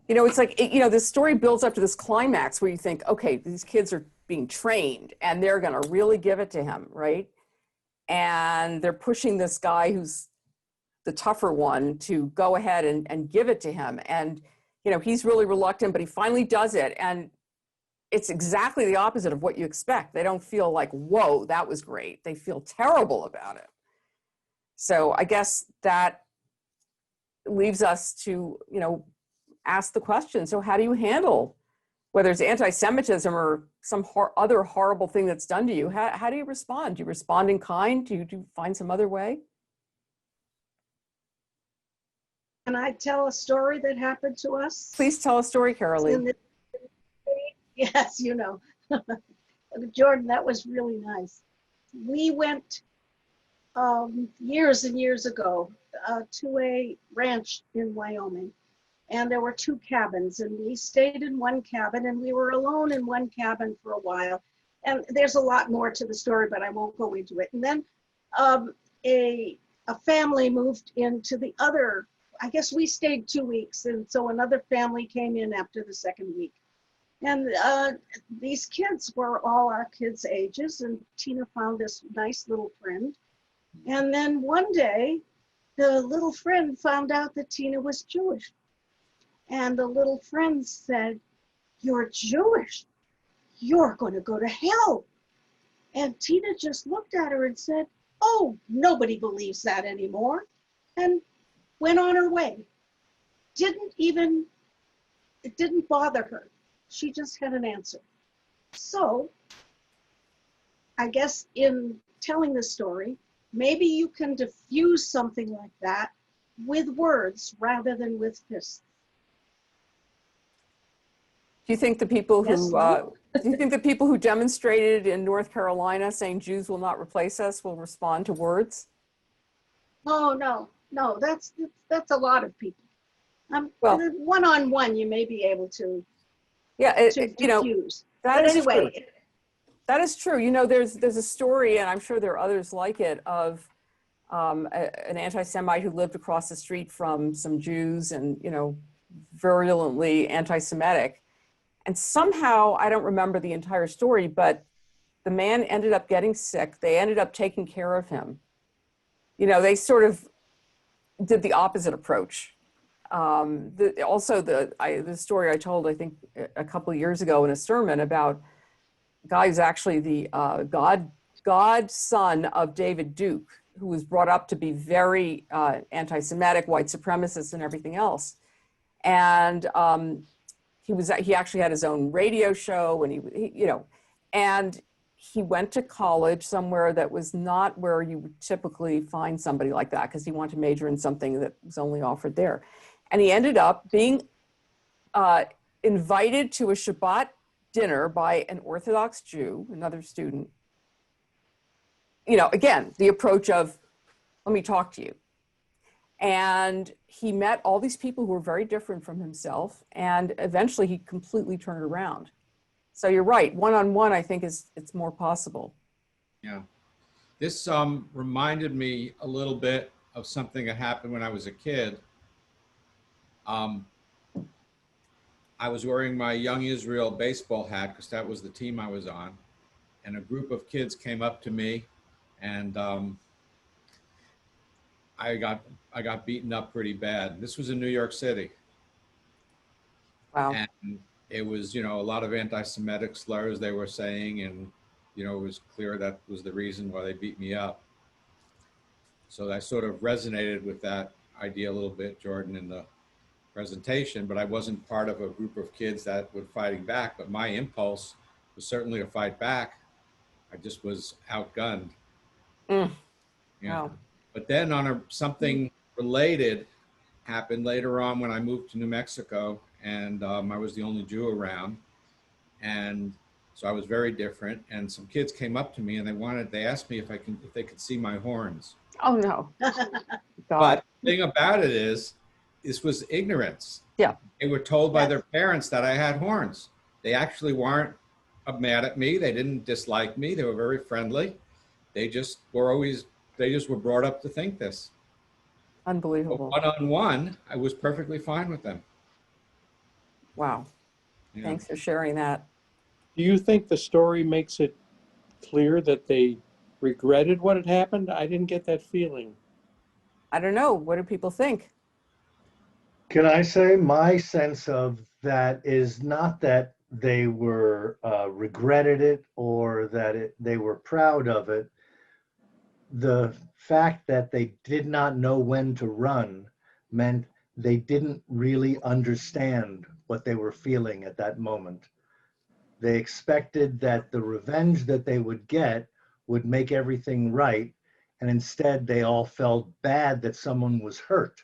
A: It's like, this story builds up to this climax where you think, okay, these kids are being trained and they're going to really give it to him, right? And they're pushing this guy who's the tougher one to go ahead and give it to him. And, he's really reluctant, but he finally does it. And it's exactly the opposite of what you expect. They don't feel like, whoa, that was great. They feel terrible about it. So I guess that leaves us to, ask the question. So how do you handle, whether it's anti-Semitism or some other horrible thing that's done to you, how do you respond? Do you respond in kind? Do you find some other way?
E: Can I tell a story that happened to us?
A: Please tell a story, Carolee.
E: Yes, Jordan, that was really nice. We went years and years ago to a ranch in Wyoming, and there were two cabins, and we stayed in one cabin, and we were alone in one cabin for a while. And there's a lot more to the story, but I won't go into it. And then a family moved into the other. I guess we stayed 2 weeks, and so another family came in after the second week. And these kids were all our kids' ages, and Tina found this nice little friend. And then one day, the little friend found out that Tina was Jewish. And the little friend said, "You're Jewish. You're going to go to hell." And Tina just looked at her and said, "Oh, nobody believes that anymore," and went on her way. It didn't bother her. She just had an answer. So I guess in telling the story, maybe you can diffuse something like that with words rather than with fists.
A: Do you think the people who
E: Yes, no?
A: do you think the people who demonstrated in North Carolina saying Jews will not replace us will respond to words?
E: Oh, no, that's a lot of people.
A: Well,
E: one-on-one, you may be able to diffuse.
A: That
E: But
A: is
E: anyway,
A: true. That is true. There's a story, and I'm sure there are others like it, of an anti-Semite who lived across the street from some Jews and, virulently anti-Semitic. And somehow, I don't remember the entire story, but the man ended up getting sick. They ended up taking care of him. they sort of did the opposite approach. The story I told, I think, a couple of years ago in a sermon about a guy who's actually the godson of David Duke, who was brought up to be very anti-Semitic, white supremacist, and everything else. And he actually had his own radio show, and and he went to college somewhere that was not where you would typically find somebody like that, because he wanted to major in something that was only offered there. And he ended up being invited to a Shabbat dinner by an Orthodox Jew, another student. Again, the approach of, let me talk to you. And he met all these people who were very different from himself, and eventually he completely turned around. So you're right, one-on-one, I think it's more possible.
F: Yeah. This reminded me a little bit of something that happened when I was a kid. I was wearing my Young Israel baseball hat because that was the team I was on. And a group of kids came up to me, and I got beaten up pretty bad. This was in New York City.
A: Wow.
F: And it was, a lot of anti-Semitic slurs they were saying, and, it was clear that was the reason why they beat me up. So I sort of resonated with that idea a little bit, Jordan, in the presentation, but I wasn't part of a group of kids that were fighting back, but my impulse was certainly to fight back. I just was outgunned.
A: Mm.
F: Yeah.
A: Wow.
F: But then something related happened later on when I moved to New Mexico, and I was the only Jew around. And so I was very different. And some kids came up to me and they asked me if they could see my horns.
A: Oh, no. God.
F: But the thing about it is, this was ignorance.
A: Yeah.
F: They were told by
B: Yes.
F: their parents that I had horns. They actually weren't mad at me. They didn't dislike me. They were very friendly. They just were brought up to think this.
A: Unbelievable.
F: But one-on-one, I was perfectly fine with them.
A: Wow.
F: Yeah.
A: Thanks for sharing that.
G: Do you think the story makes it clear that they regretted what had happened? I didn't get that feeling.
A: I don't know. What do people think?
D: Can I say my sense of that is not that they were regretted it or that they were proud of it. The fact that they did not know when to run meant they didn't really understand what they were feeling at that moment. They expected that the revenge that they would get would make everything right, and instead they all felt bad that someone was hurt.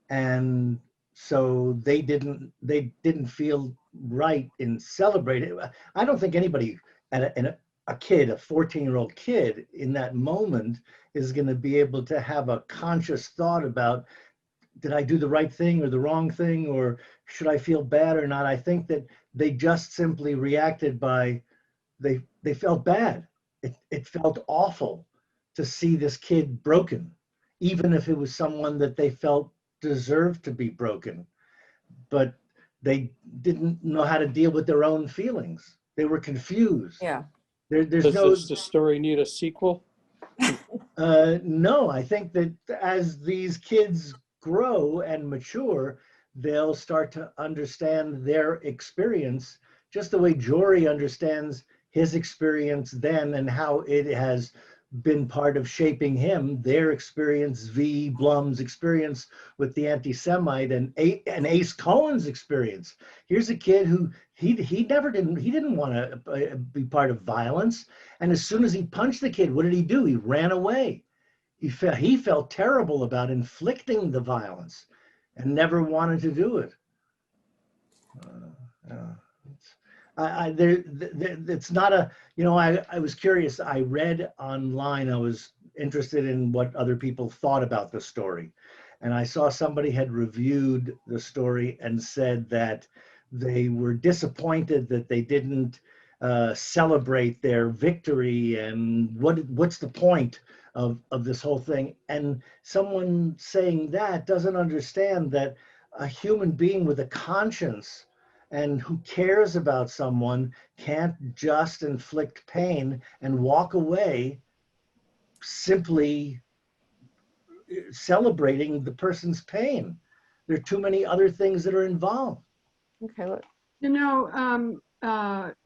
D: And so they didn't feel right in celebrating. I don't think anybody, a kid, a 14-year-old kid in that moment is going to be able to have a conscious thought about, did I do the right thing or the wrong thing, or should I feel bad or not? I think that they just simply reacted by, they felt bad. It felt awful to see this kid broken, even if it was someone that they felt deserved to be broken. But they didn't know how to deal with their own feelings. They were confused.
A: Yeah.
D: There's
G: Does the story need a sequel?
D: No, I think that as these kids grow and mature, they'll start to understand their experience just the way Jory understands his experience then and how it has been part of shaping him, their experience, V. Blum's experience with the anti-Semite, and Ace Cohen's experience. Here's a kid who he didn't want to be part of violence, and as soon as he punched the kid, what did he do? He ran away. He felt terrible about inflicting the violence, and never wanted to do it. It's not a, I was curious. I read online, I was interested in what other people thought about the story. And I saw somebody had reviewed the story and said that they were disappointed that they didn't celebrate their victory, and what's the point of this whole thing. And someone saying that doesn't understand that a human being with a conscience and who cares about someone can't just inflict pain and walk away simply celebrating the person's pain. There are too many other things that are involved.
A: Okay, look.
H: You know,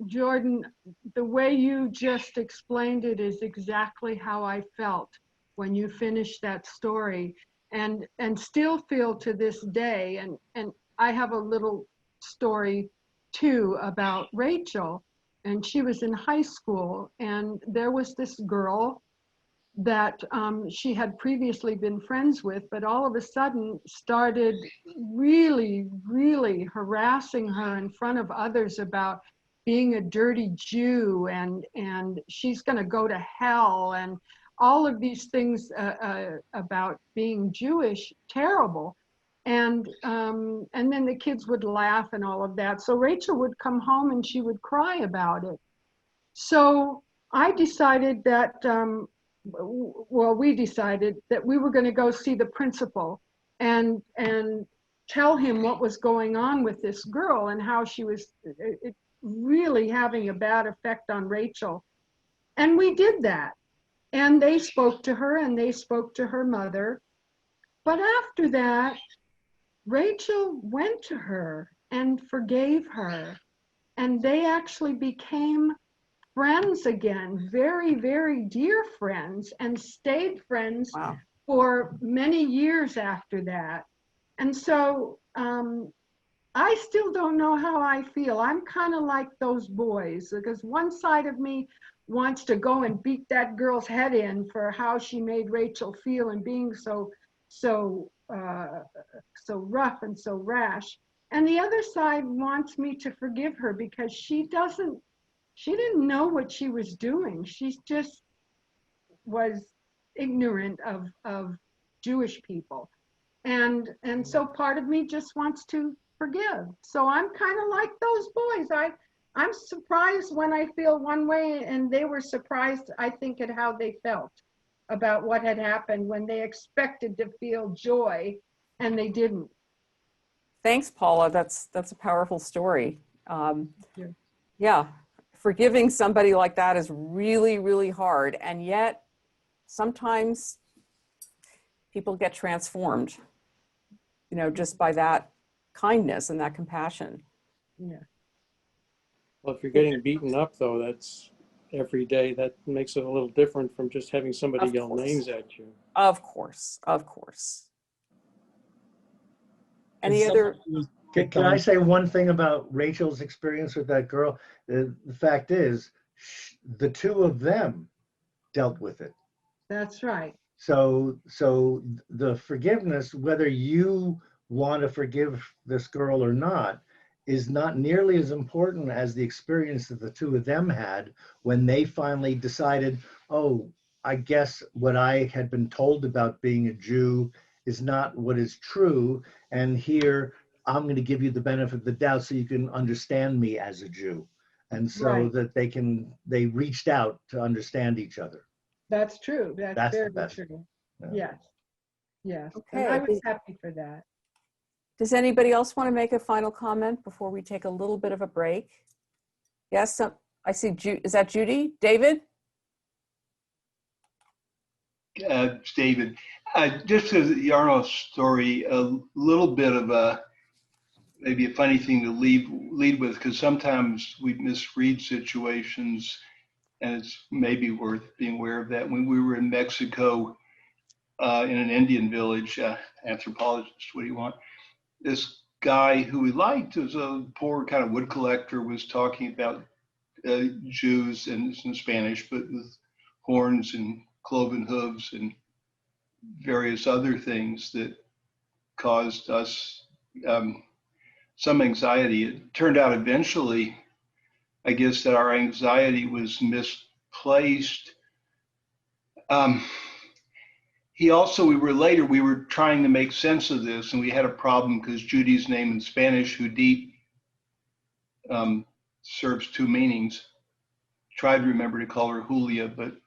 H: Jordan, the way you just explained it is exactly how I felt when you finished that story, and still feel to this day. And I have a little story too about Rachel, and she was in high school, and there was this girl that she had previously been friends with, but all of a sudden started really, really harassing her in front of others about being a dirty Jew, and she's going to go to hell, and all of these things about being Jewish, terrible. And then the kids would laugh and all of that. So Rachel would come home and she would cry about it. So I decided that, well, we decided that we were going to go see the principal and tell him what was going on with this girl and how she was really having a bad effect on Rachel. And we did that. And they spoke to her and they spoke to her mother. But after that, Rachel went to her and forgave her. And they actually became friends again, very, very dear friends, and stayed friends
A: Wow.
H: for many years after that. And so I still don't know how I feel. I'm kind of like those boys, because one side of me wants to go and beat that girl's head in for how she made Rachel feel and being so rough and so rash. And the other side wants me to forgive her because she didn't know what she was doing. She just was ignorant of Jewish people. And so part of me just wants to forgive. So I'm kind of like those boys. I'm surprised when I feel one way, and they were surprised, I think, at how they felt about what had happened when they expected to feel joy and they didn't.
A: Thanks, Paula. That's a powerful story.
H: Yeah.
A: Yeah, forgiving somebody like that is really, really hard. And yet sometimes people get transformed, you know, just by that kindness and that compassion.
H: Yeah.
G: Well, if you're getting beaten up, though, that's every day. That makes it a little different from just having somebody
A: Of
G: yell
A: course.
G: names at you.
A: Of course, of course. Any other?
D: Can I say one thing about Rachel's experience with that girl? The fact is, the two of them dealt with it.
H: That's right.
D: So the forgiveness, whether you want to forgive this girl or not, is not nearly as important as the experience that the two of them had when they finally decided, oh, I guess what I had been told about being a Jew is not what is true. And here, I'm going to give you the benefit of the doubt so you can understand me as a Jew. And so
H: Right.
D: that they reached out to understand each other.
H: That's true. That's
D: the
H: very
D: best.
H: true.
D: Yeah.
H: Yes. Yes.
A: Okay.
H: And I was happy for that.
A: Does anybody else want to make a final comment before we take a little bit of a break? Yes, I see. Is that Judy? David?
I: It's David. Just to the Yarno story, a little bit of maybe a funny thing to lead with, because sometimes we misread situations, and it's maybe worth being aware of that. When we were in Mexico, in an Indian village, anthropologist, what do you want? This guy who we liked, was a poor kind of wood collector, was talking about Jews in Spanish, but with horns and cloven hooves and various other things that caused us some anxiety. It turned out eventually, I guess, that our anxiety was misplaced. We were trying to make sense of this, and we had a problem because Judy's name in Spanish, Judith, serves two meanings. Tried to remember to call her Julia, but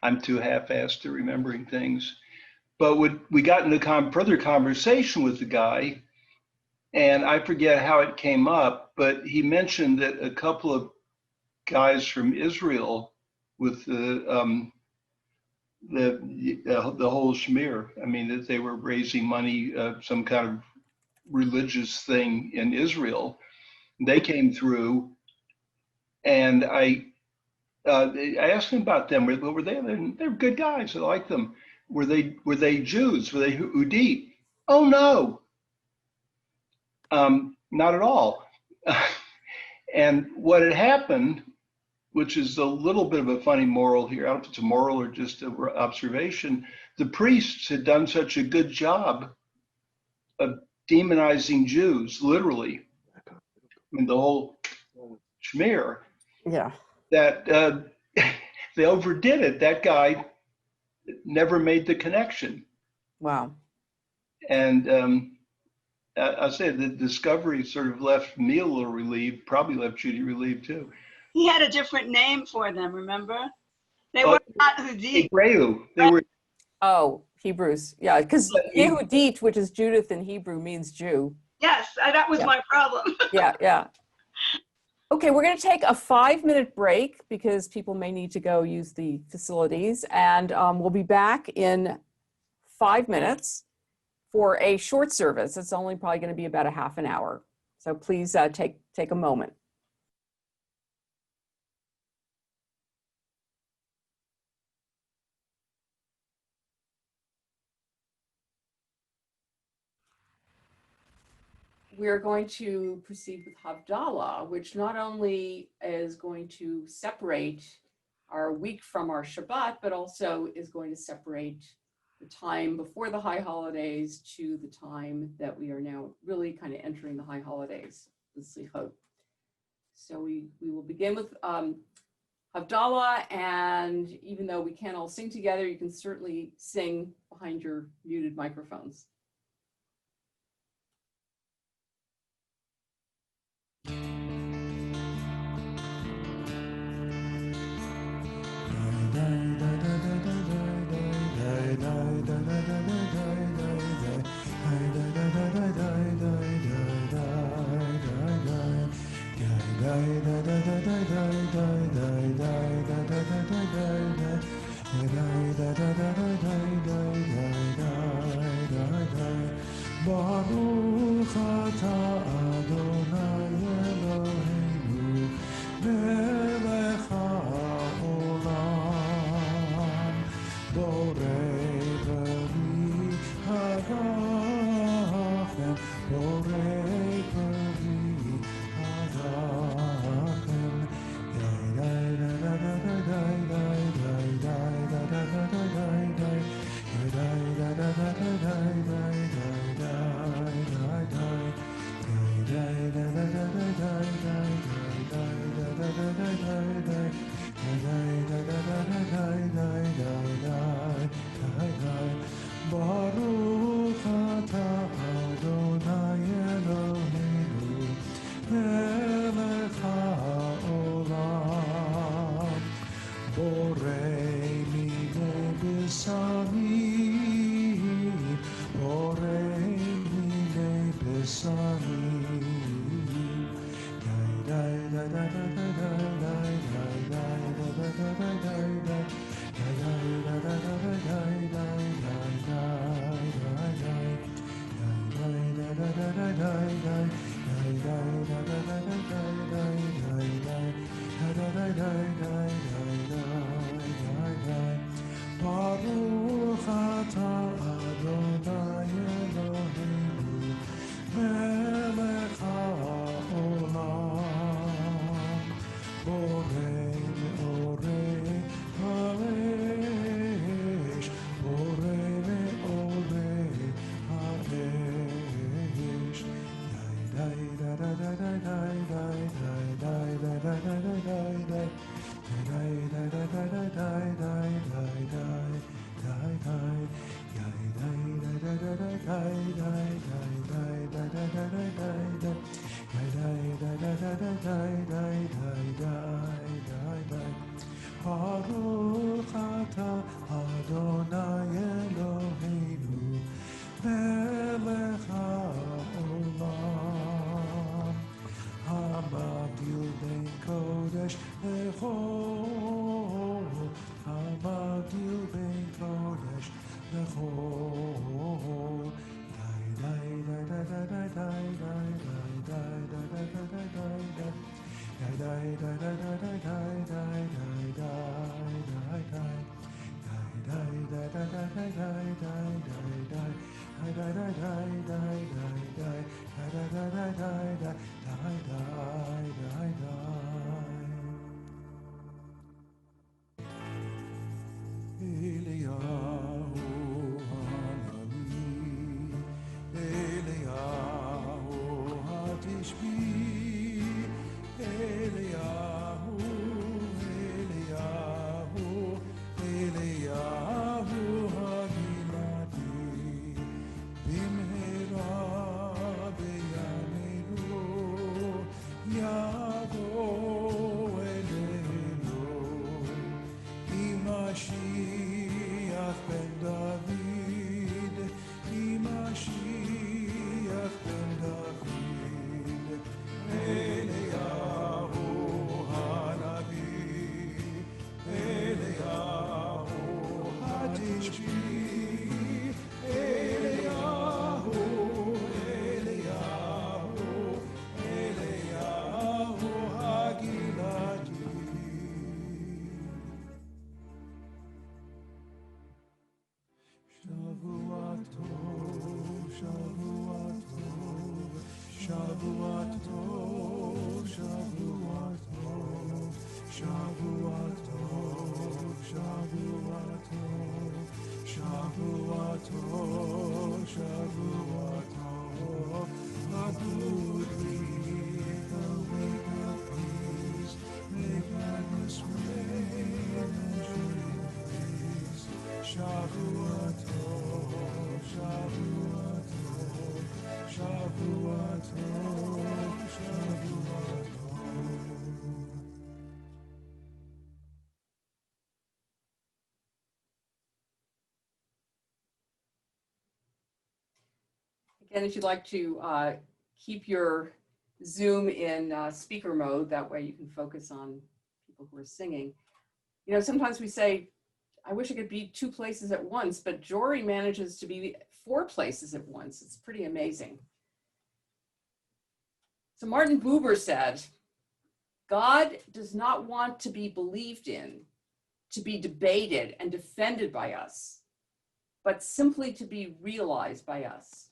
I: I'm too half-assed to remembering things. But we got into further conversation with the guy, and I forget how it came up, but he mentioned that a couple of guys from Israel with the the whole schmear. I mean, that they were raising money, some kind of religious thing in Israel. They came through, and I asked them about them. Were they? They're good guys. I like them. Were they Jews? Were they Udit? Oh no, not at all. And what had happened, which is a little bit of a funny moral here, I don't know if it's a moral or just an observation, the priests had done such a good job of demonizing Jews, literally, I mean, the whole schmear,
A: Yeah.
I: that they overdid it. That guy never made the connection.
A: Wow.
I: And I said the discovery sort of left me a little relieved, probably left Judy relieved too.
B: He had a different name for them, remember? They were not Hudit.
I: Hebreu. They were.
A: Oh, Hebrews. Yeah, because
I: He-
A: Yehudit, which is Judith in Hebrew, means Jew.
B: Yes, that was
A: Yeah.
B: my problem.
A: Yeah, yeah. Okay, we're going to take a 5-minute break because people may need to go use the facilities. And we'll be back in 5 minutes for a short service. It's only probably going to be about a half an hour. So please take a moment. We're going to proceed with Havdalah, which not only is going to separate our week from our Shabbat, but also is going to separate the time before the high holidays to the time that we are now really kind of entering the high holidays, the Selichot. So we will begin with Havdalah, and even though we can't all sing together, you can certainly sing behind your muted microphones.
J: Baruch atah Adonai Eloheinu melech haolam borei peri hadachem borei peri hadachem Baruch atah Adonai Eloheinu melech haolam borei minei besamim borei minei besamim Baruch atah Adonai Eloheinu melech haolam borei meorei haaretz borei meorei haaretz
A: Again, if you'd like to keep your Zoom in speaker mode, that way you can focus on people who are singing. You know, sometimes we say, I wish I could be 2 places at once, but Jory manages to be 4 places at once. It's pretty amazing. So Martin Buber said, God does not want to be believed in, to be debated and defended by us, but simply to be realized by us,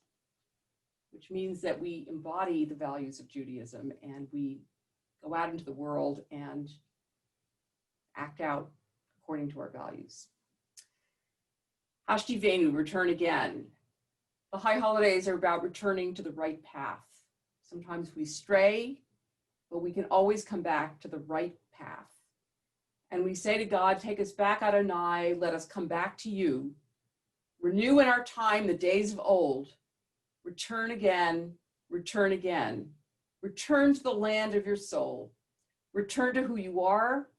A: which means that we embody the values of Judaism and we go out into the world and act out according to our values. Hashti Venu, return again. The high holidays are about returning to the right path. Sometimes we stray, but we can always come back to the right path. And we say to God, take us back, Adonai, let us come back to you. Renew in our time the days of old. Return again, return again. Return to the land of your soul. Return to who you are.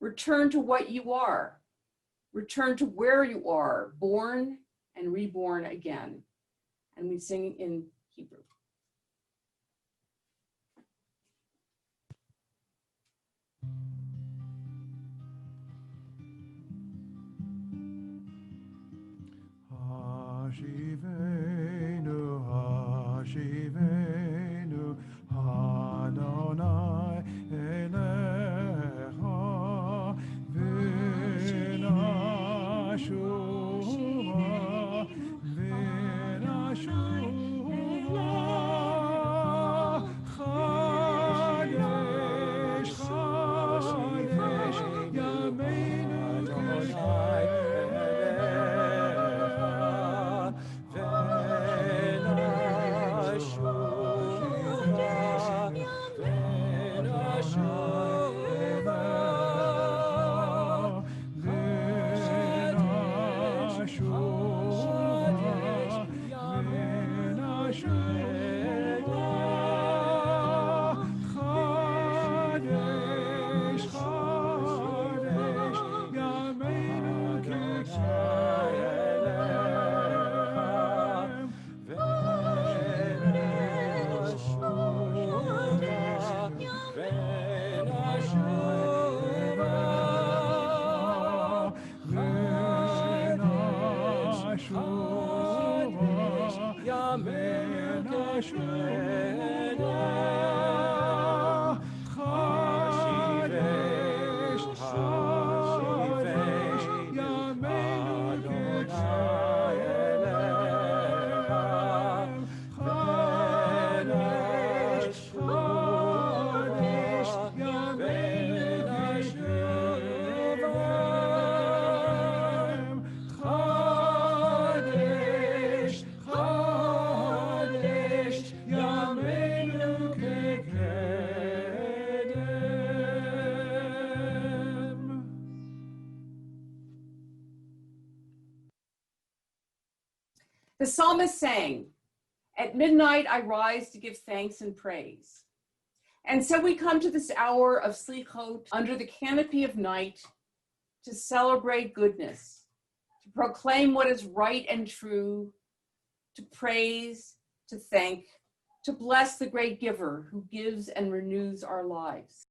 A: Return to what you are. Return to where you are, born and reborn again. And we sing in Hebrew.
J: Hashivenu, Hashivenu, Adonai Elecha, V'nashuva, V'nashuva, Chadesh, Chadesh, Yameinu Adonai Elecha, Yamen Chashivesh, Chashivesh, Yameinu Adonai Elechem, Chodesh, Chodesh, Yameinu Yeshuvim, Chodesh, Chodesh, Yameinu Kekedem.
A: The psalmist sang, "At midnight I rise to give thanks and praise." And so we come to this hour of Selichot under the canopy of night to celebrate goodness, to proclaim what is right and true, to praise, to thank, to bless the great giver who gives and renews our lives.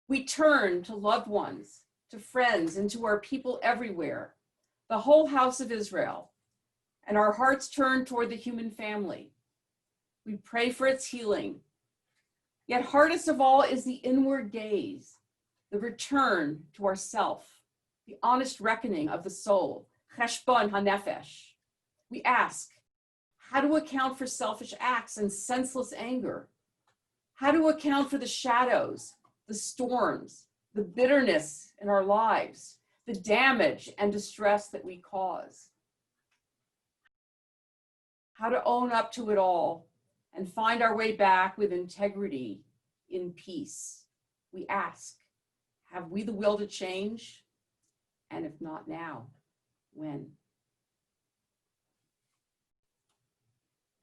A: We turn to loved ones, to friends, and to our people everywhere, the whole house of Israel, and our hearts turn toward the human family. We pray for its healing. Yet hardest of all is the inward gaze, the return to ourself, the honest reckoning of the soul, cheshbon hanefesh. We ask, how to account for selfish acts and senseless anger? How to account for the shadows, the storms, the bitterness in our lives, the damage and distress that we cause? How to own up to it all and find our way back with integrity in peace? We ask, have we the will to change? And if not now, when?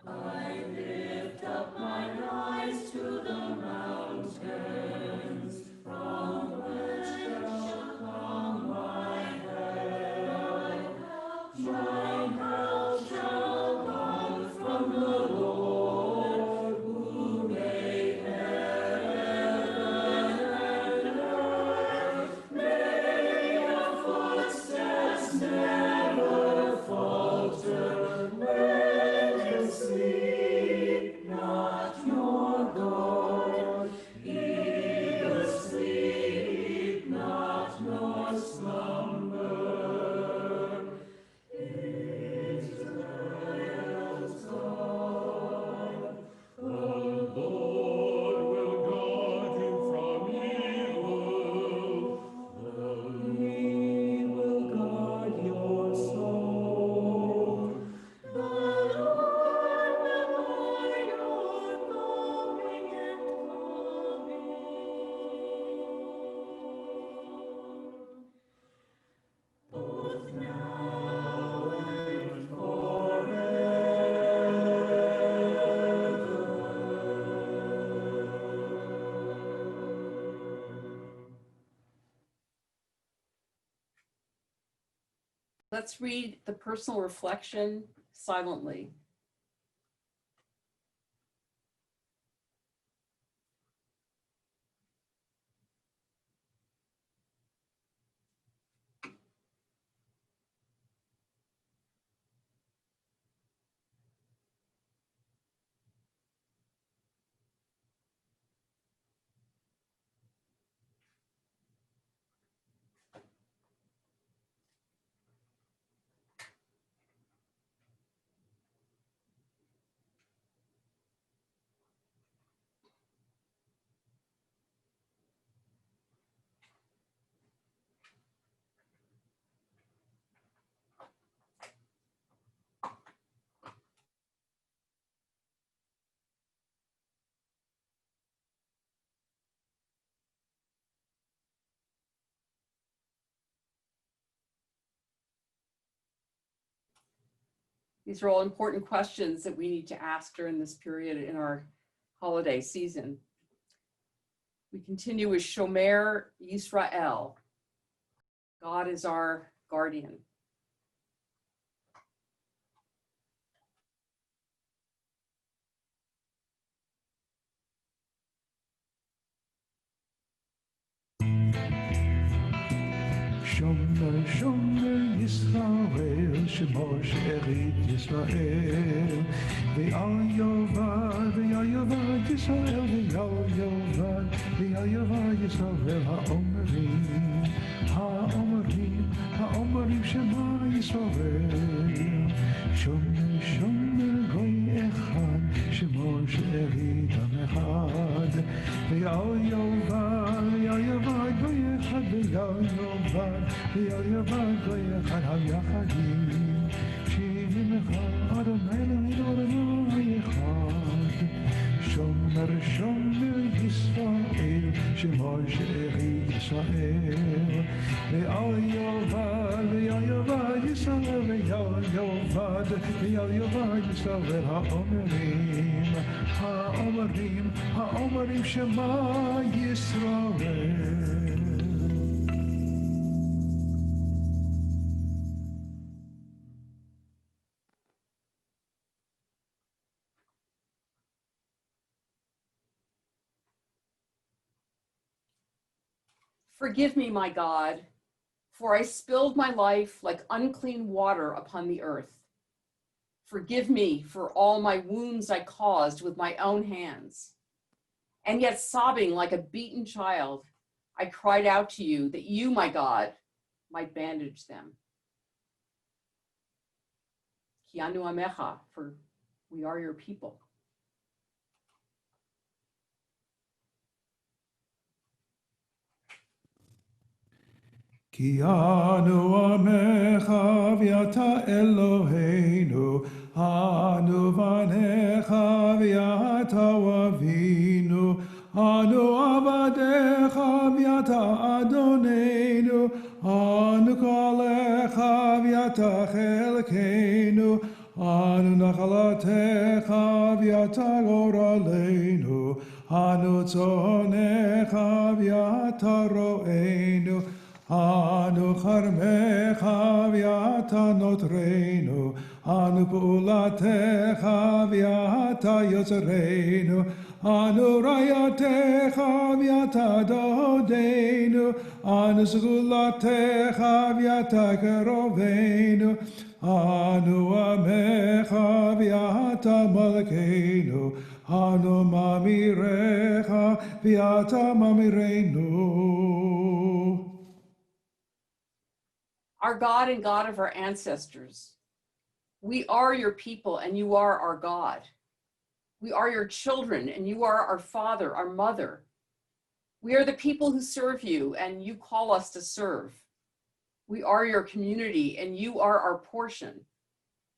A: I lift up my eyes to the mountains, from whence shall come my help. My help shall come from the Lord, who made heaven and earth. May your footsteps never falter. When you sleep not, nor God, either sleep not, nor slumber. Israel's God, the Lord will guard you from evil. He will guard your soul. The Lord will guard your going and coming, both now and Let's read the personal reflection silently. These are all important questions that we need to ask during this period in our holiday season. We continue with Shomer Yisrael. God is our guardian.
J: Shomer, Shomer ישראל שמו שארית ישראל ויעל יאבד ישראל ויעל יאבד ישראל האומרים שמה ישראל שומר גוי אחד שמו שארית עם אחד ויעל יאבד גוי אחד ויעל יאבד גוי אחד היחדים שמך אדוני אלוהינו אדוני אחד שומר ישראל שמו שארית ישראל ויעל יאבד ישראל ויעל יאבד ישראל האומרים שמה ישראל.
A: Forgive me, my God, for I spilled my life like unclean water upon the earth. Forgive me for all my wounds I caused with my own hands. And yet sobbing like a beaten child, I cried out to you that you, my God, might bandage them. Ki anu amecha, for we are your people.
J: כי אנו עמך ואתה אלוהינו, אנו בניך ואתה אבינו, אנו עבדיך ואתה אדוננו, אנו קהלך ואתה חלקנו, אנו נחלתך ואתה גורלנו, אנו צאנך ואתה רוענו, אנו חרמך ואתה נוטרנו, אנו פעולתך ואתה יוצרנו, אנו ראייתך ואתה דודנו, אנו סגולתך ואתה קרובנו, אנו עמך ואתה מלכנו, אנו ממירך ואתה ממירנו.
A: Our God and God of our ancestors, we are your people and you are our God. We are your children and you are our father, our mother. We are the people who serve you and you call us to serve. We are your community and you are our portion.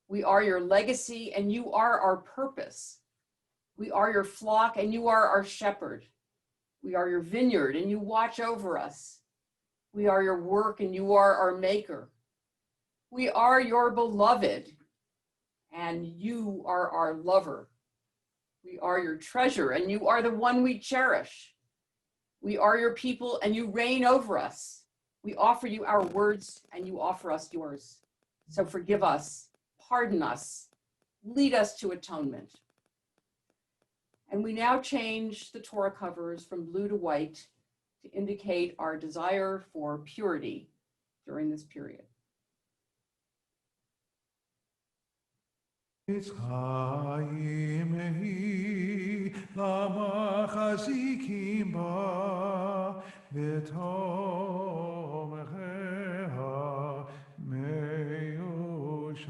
A: We are your legacy and you are our purpose. We are your flock and you are our shepherd. We are your vineyard and you watch over us. We are your work and you are our maker. We are your beloved and you are our lover. We are your treasure and you are the one we cherish. We are your people and you reign over us. We offer you our words and you offer us yours. So forgive us, pardon us, lead us to atonement. And we now change the Torah covers from blue to white to indicate our desire for purity during this period.
J: חיים היא למחזיקים בה ותומכיה מיושר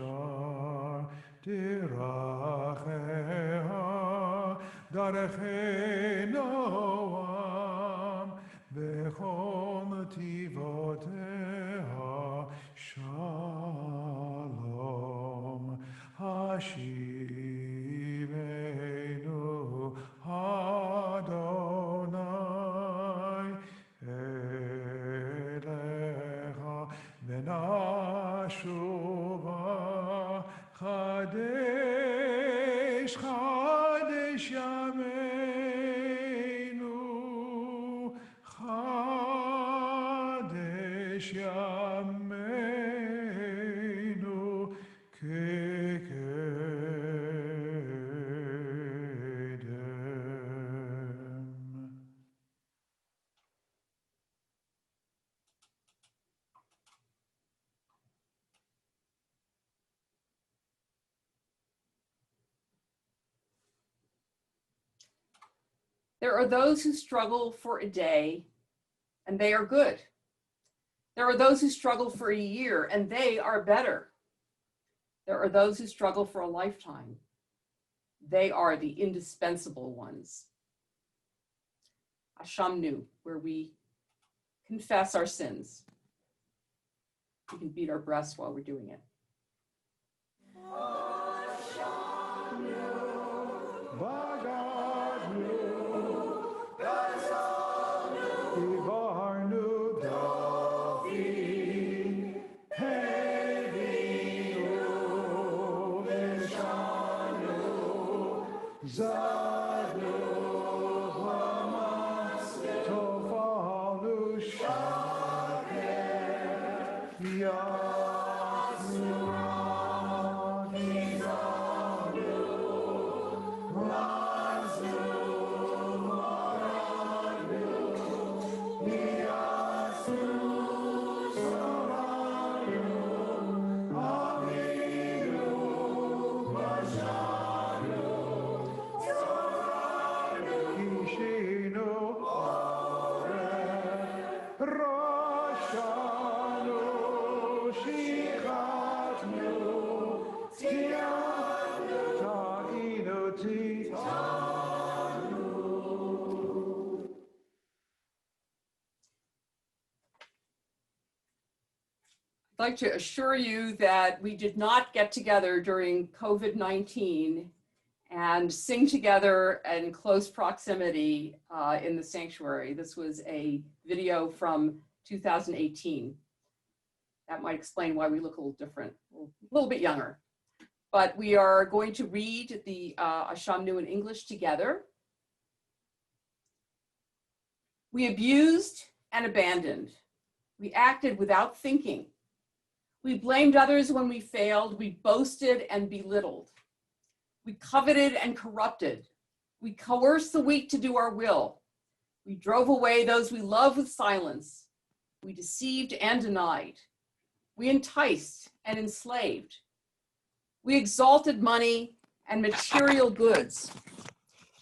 J: דרכיה דרכי נועם בכל נתיבותיה שלום השיבנו אדוני אליך ונשובה חדש חדש ימינו חדש ימינו כקדם.
A: There are those who struggle for a day, and they are good. There are those who struggle for a year, and they are better. There are those who struggle for a lifetime. They are the indispensable ones. Ashamnu, where we confess our sins. We can beat our breasts while we're doing it. I'd like to assure you that we did not get together during COVID-19 and sing together in close proximity in the sanctuary. This was a video from 2018. That might explain why we look a little different, a little bit younger. But we are going to read the Ashamnu in English together. We abused and abandoned. We acted without thinking. We blamed others when we failed. We boasted and belittled. We coveted and corrupted. We coerced the weak to do our will. We drove away those we love with silence. We deceived and denied. We enticed and enslaved. We exalted money and material goods.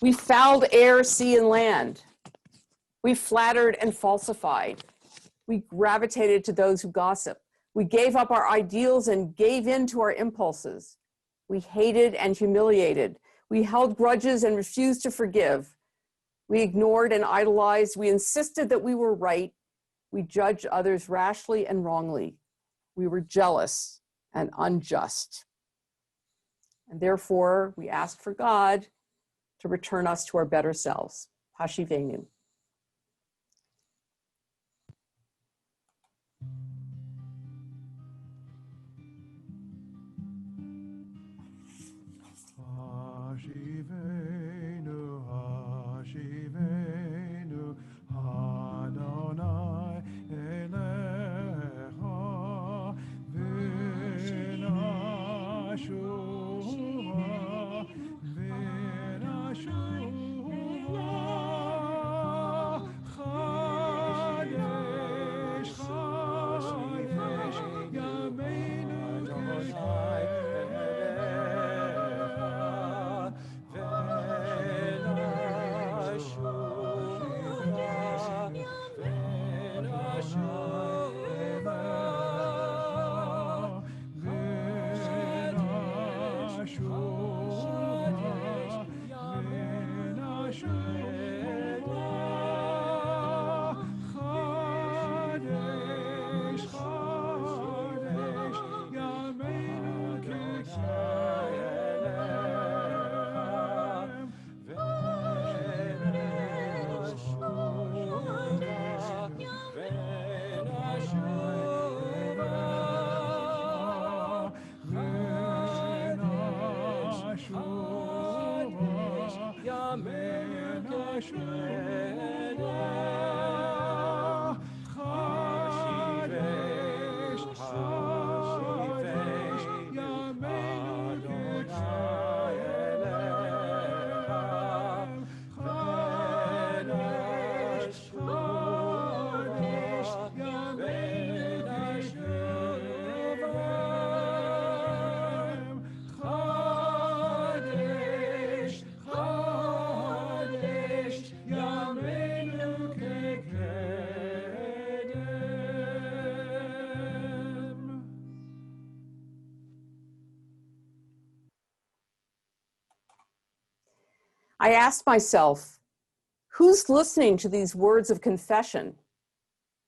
A: We fouled air, sea, and land. We flattered and falsified. We gravitated to those who gossip. We gave up our ideals and gave in to our impulses. We hated and humiliated. We held grudges and refused to forgive. We ignored and idolized. We insisted that we were right. We judged others rashly and wrongly. We were jealous and unjust. And therefore, we asked for God to return us to our better selves. Hashivenu.
J: Hashivenu, Hashivenu, Adonai Elecha, V'nashua, V'nashua, Chadesh, Chadesh, Yameinu Adonai.
A: I asked myself, who's listening to these words of confession?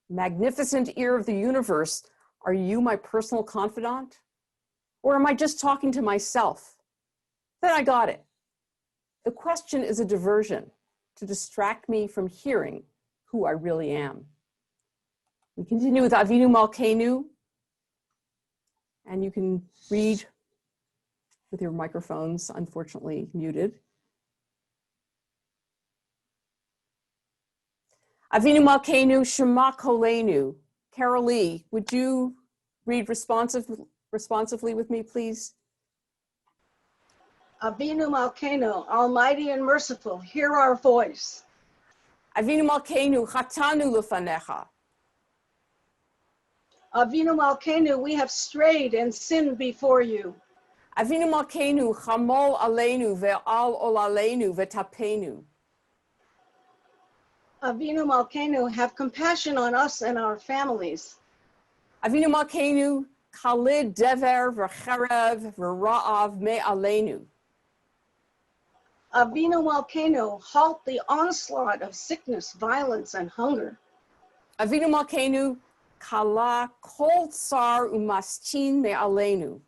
A: Magnificent ear of the universe, are you my personal confidant? Or am I just talking to myself? Then I got it. The question is a diversion to distract me from hearing who I really am. We continue with Avinu Malkeinu, and you can read with your microphones, unfortunately, muted. Avinu Malkeinu Shema Kolenu. Carol Lee, would you read responsively with me, please?
E: Avinu Malkeinu, almighty and merciful, hear our voice.
A: Avinu Malkeinu Chatanu Lefanecha.
E: Avinu Malkeinu, we have strayed and sinned before you.
A: Avinu Malkeinu Chamol Aleinu Ve'al Olaleinu Ve'tapenu.
E: Avinu Malkeinu, have compassion on us and our families.
A: Avinu Malkeinu Khalid Dever V'cherev V'ra'av Me'aleinu.
E: Avinu Malkeinu, halt the onslaught of sickness, violence, and hunger.
A: Avinu Malkeinu Kala Kol Tsar Umastin Me'aleinu.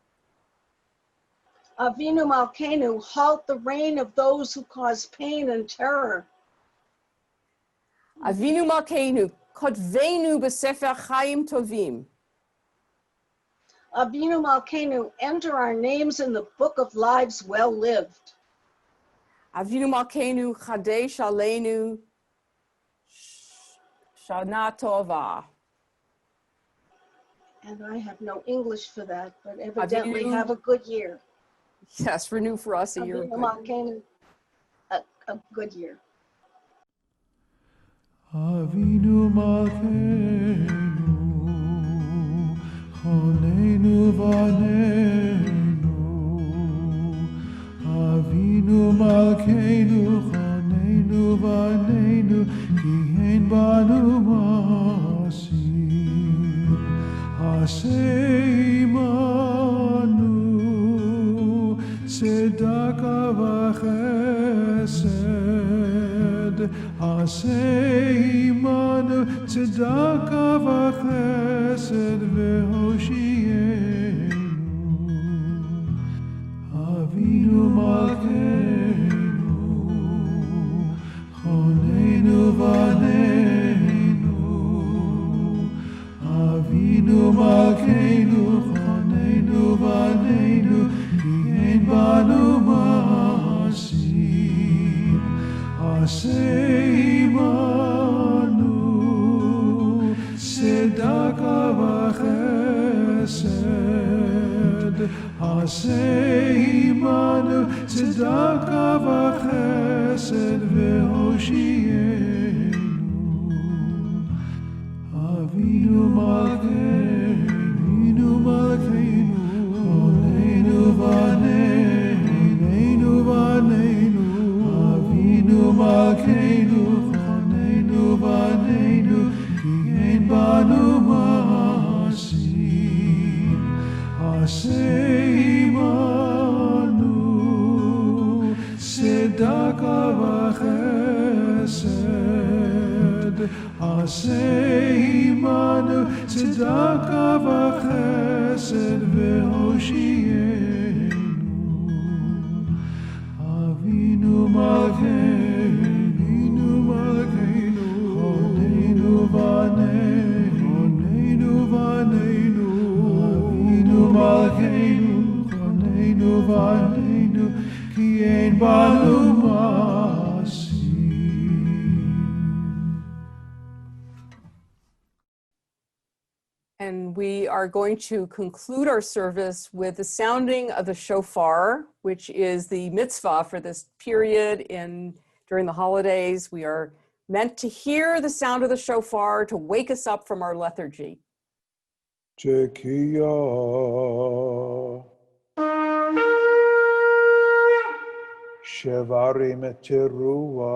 E: Avinu Malkeinu, halt the reign of those who cause pain and terror.
A: Avinu Malkeinu Kotvenu B'Sefer Chaim Tovim.
E: Avinu Malkeinu, enter our names in the book of lives well lived.
A: Avinu Malkeinu Chadesh Aleinu Shana Tova.
E: And I have no English for that, but evidently
A: Avinu-
E: have a good year.
A: Yes, renew for us a year of
E: Avinu
A: good.
E: Malkeinu, a good year.
J: Avinu Malkeinu, Chonenu Vanenu. Avinu Malkeinu, Chonenu Vanenu, Ki Ein Banu Masim. Aseh Imanu, Tzedaka v'chesed. Aseh Imanu, Tzedaka v'chesed v'hoshienu. Avinu Malkeinu, Chonenu Vanenu. Avinu Malkeinu, Chonenu Vanenu, Ki Ein Banu Masim. Aseh Imanu, Tzedaka v'chesed. Aseh Imanu, Tzedaka v'chesed v'hoshienu. Avinu Malkeinu, Chonenu Vanenu, Avinu Malkeinu, Chonenu Vanenu, Ki Ein Banu Masim. Aseh Imanu, Tzedaka v'chesed. Aseh Imanu, Tzedaka v'chesed v'hoshienu. Avinu Malkeinu, Chonenu Vanenu. Avinu Malkeinu, Chonenu Vanenu, Ki Ein Banu Masim.
A: And we are going to conclude our service with the sounding of the shofar, which is the mitzvah for this period during the holidays. We are meant to hear the sound of the shofar to wake us up from our lethargy.
J: Tekiah. Shevarim teruah.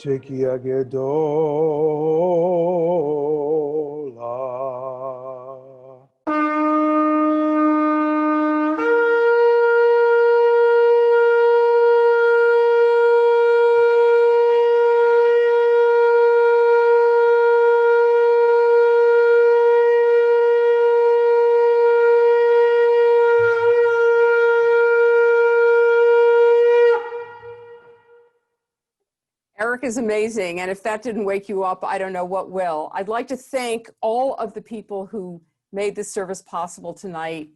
J: Tekiah gedolah.
A: is amazing. And if that didn't wake you up, I don't know what will. I'd like to thank all of the people who made this service possible tonight.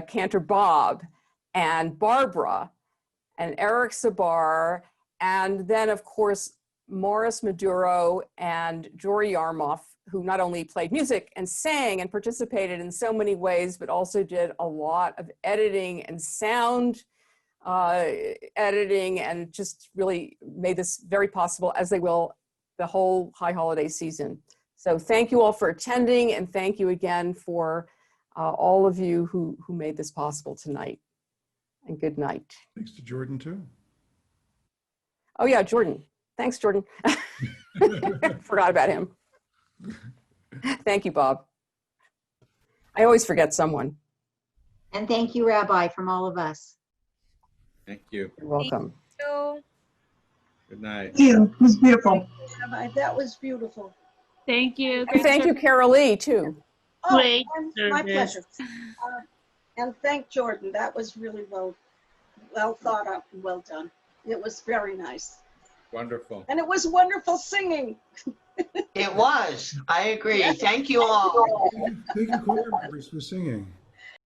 A: Cantor Bob and Barbara and Eric Sabar, and then of course, Morris Maduro and Jory Yarmoff, who not only played music and sang and participated in so many ways, but also did a lot of editing and sound editing, and just really made this very possible, as they will the whole high holiday season. So thank you all for attending, and thank you again for all of you who made this possible tonight. And good night.
J: Thanks to Jordan too.
A: Oh yeah, Jordan. Thanks, Jordan. Forgot about him. Thank you, Bob. I always forget someone.
K: And thank you, Rabbi, from all of us.
F: Thank you.
A: You're welcome.
F: Good night.
E: It was beautiful. That was beautiful.
L: Thank you.
A: And thank you, Carol Lee, too.
E: Oh,
L: Great
E: and my
L: service.
E: pleasure. And thank Jordan. That was really well thought out and well done. It was very nice.
F: Wonderful.
E: And it was wonderful singing.
M: It was. I agree. Thank you all.
J: Thank you, choir members, for singing.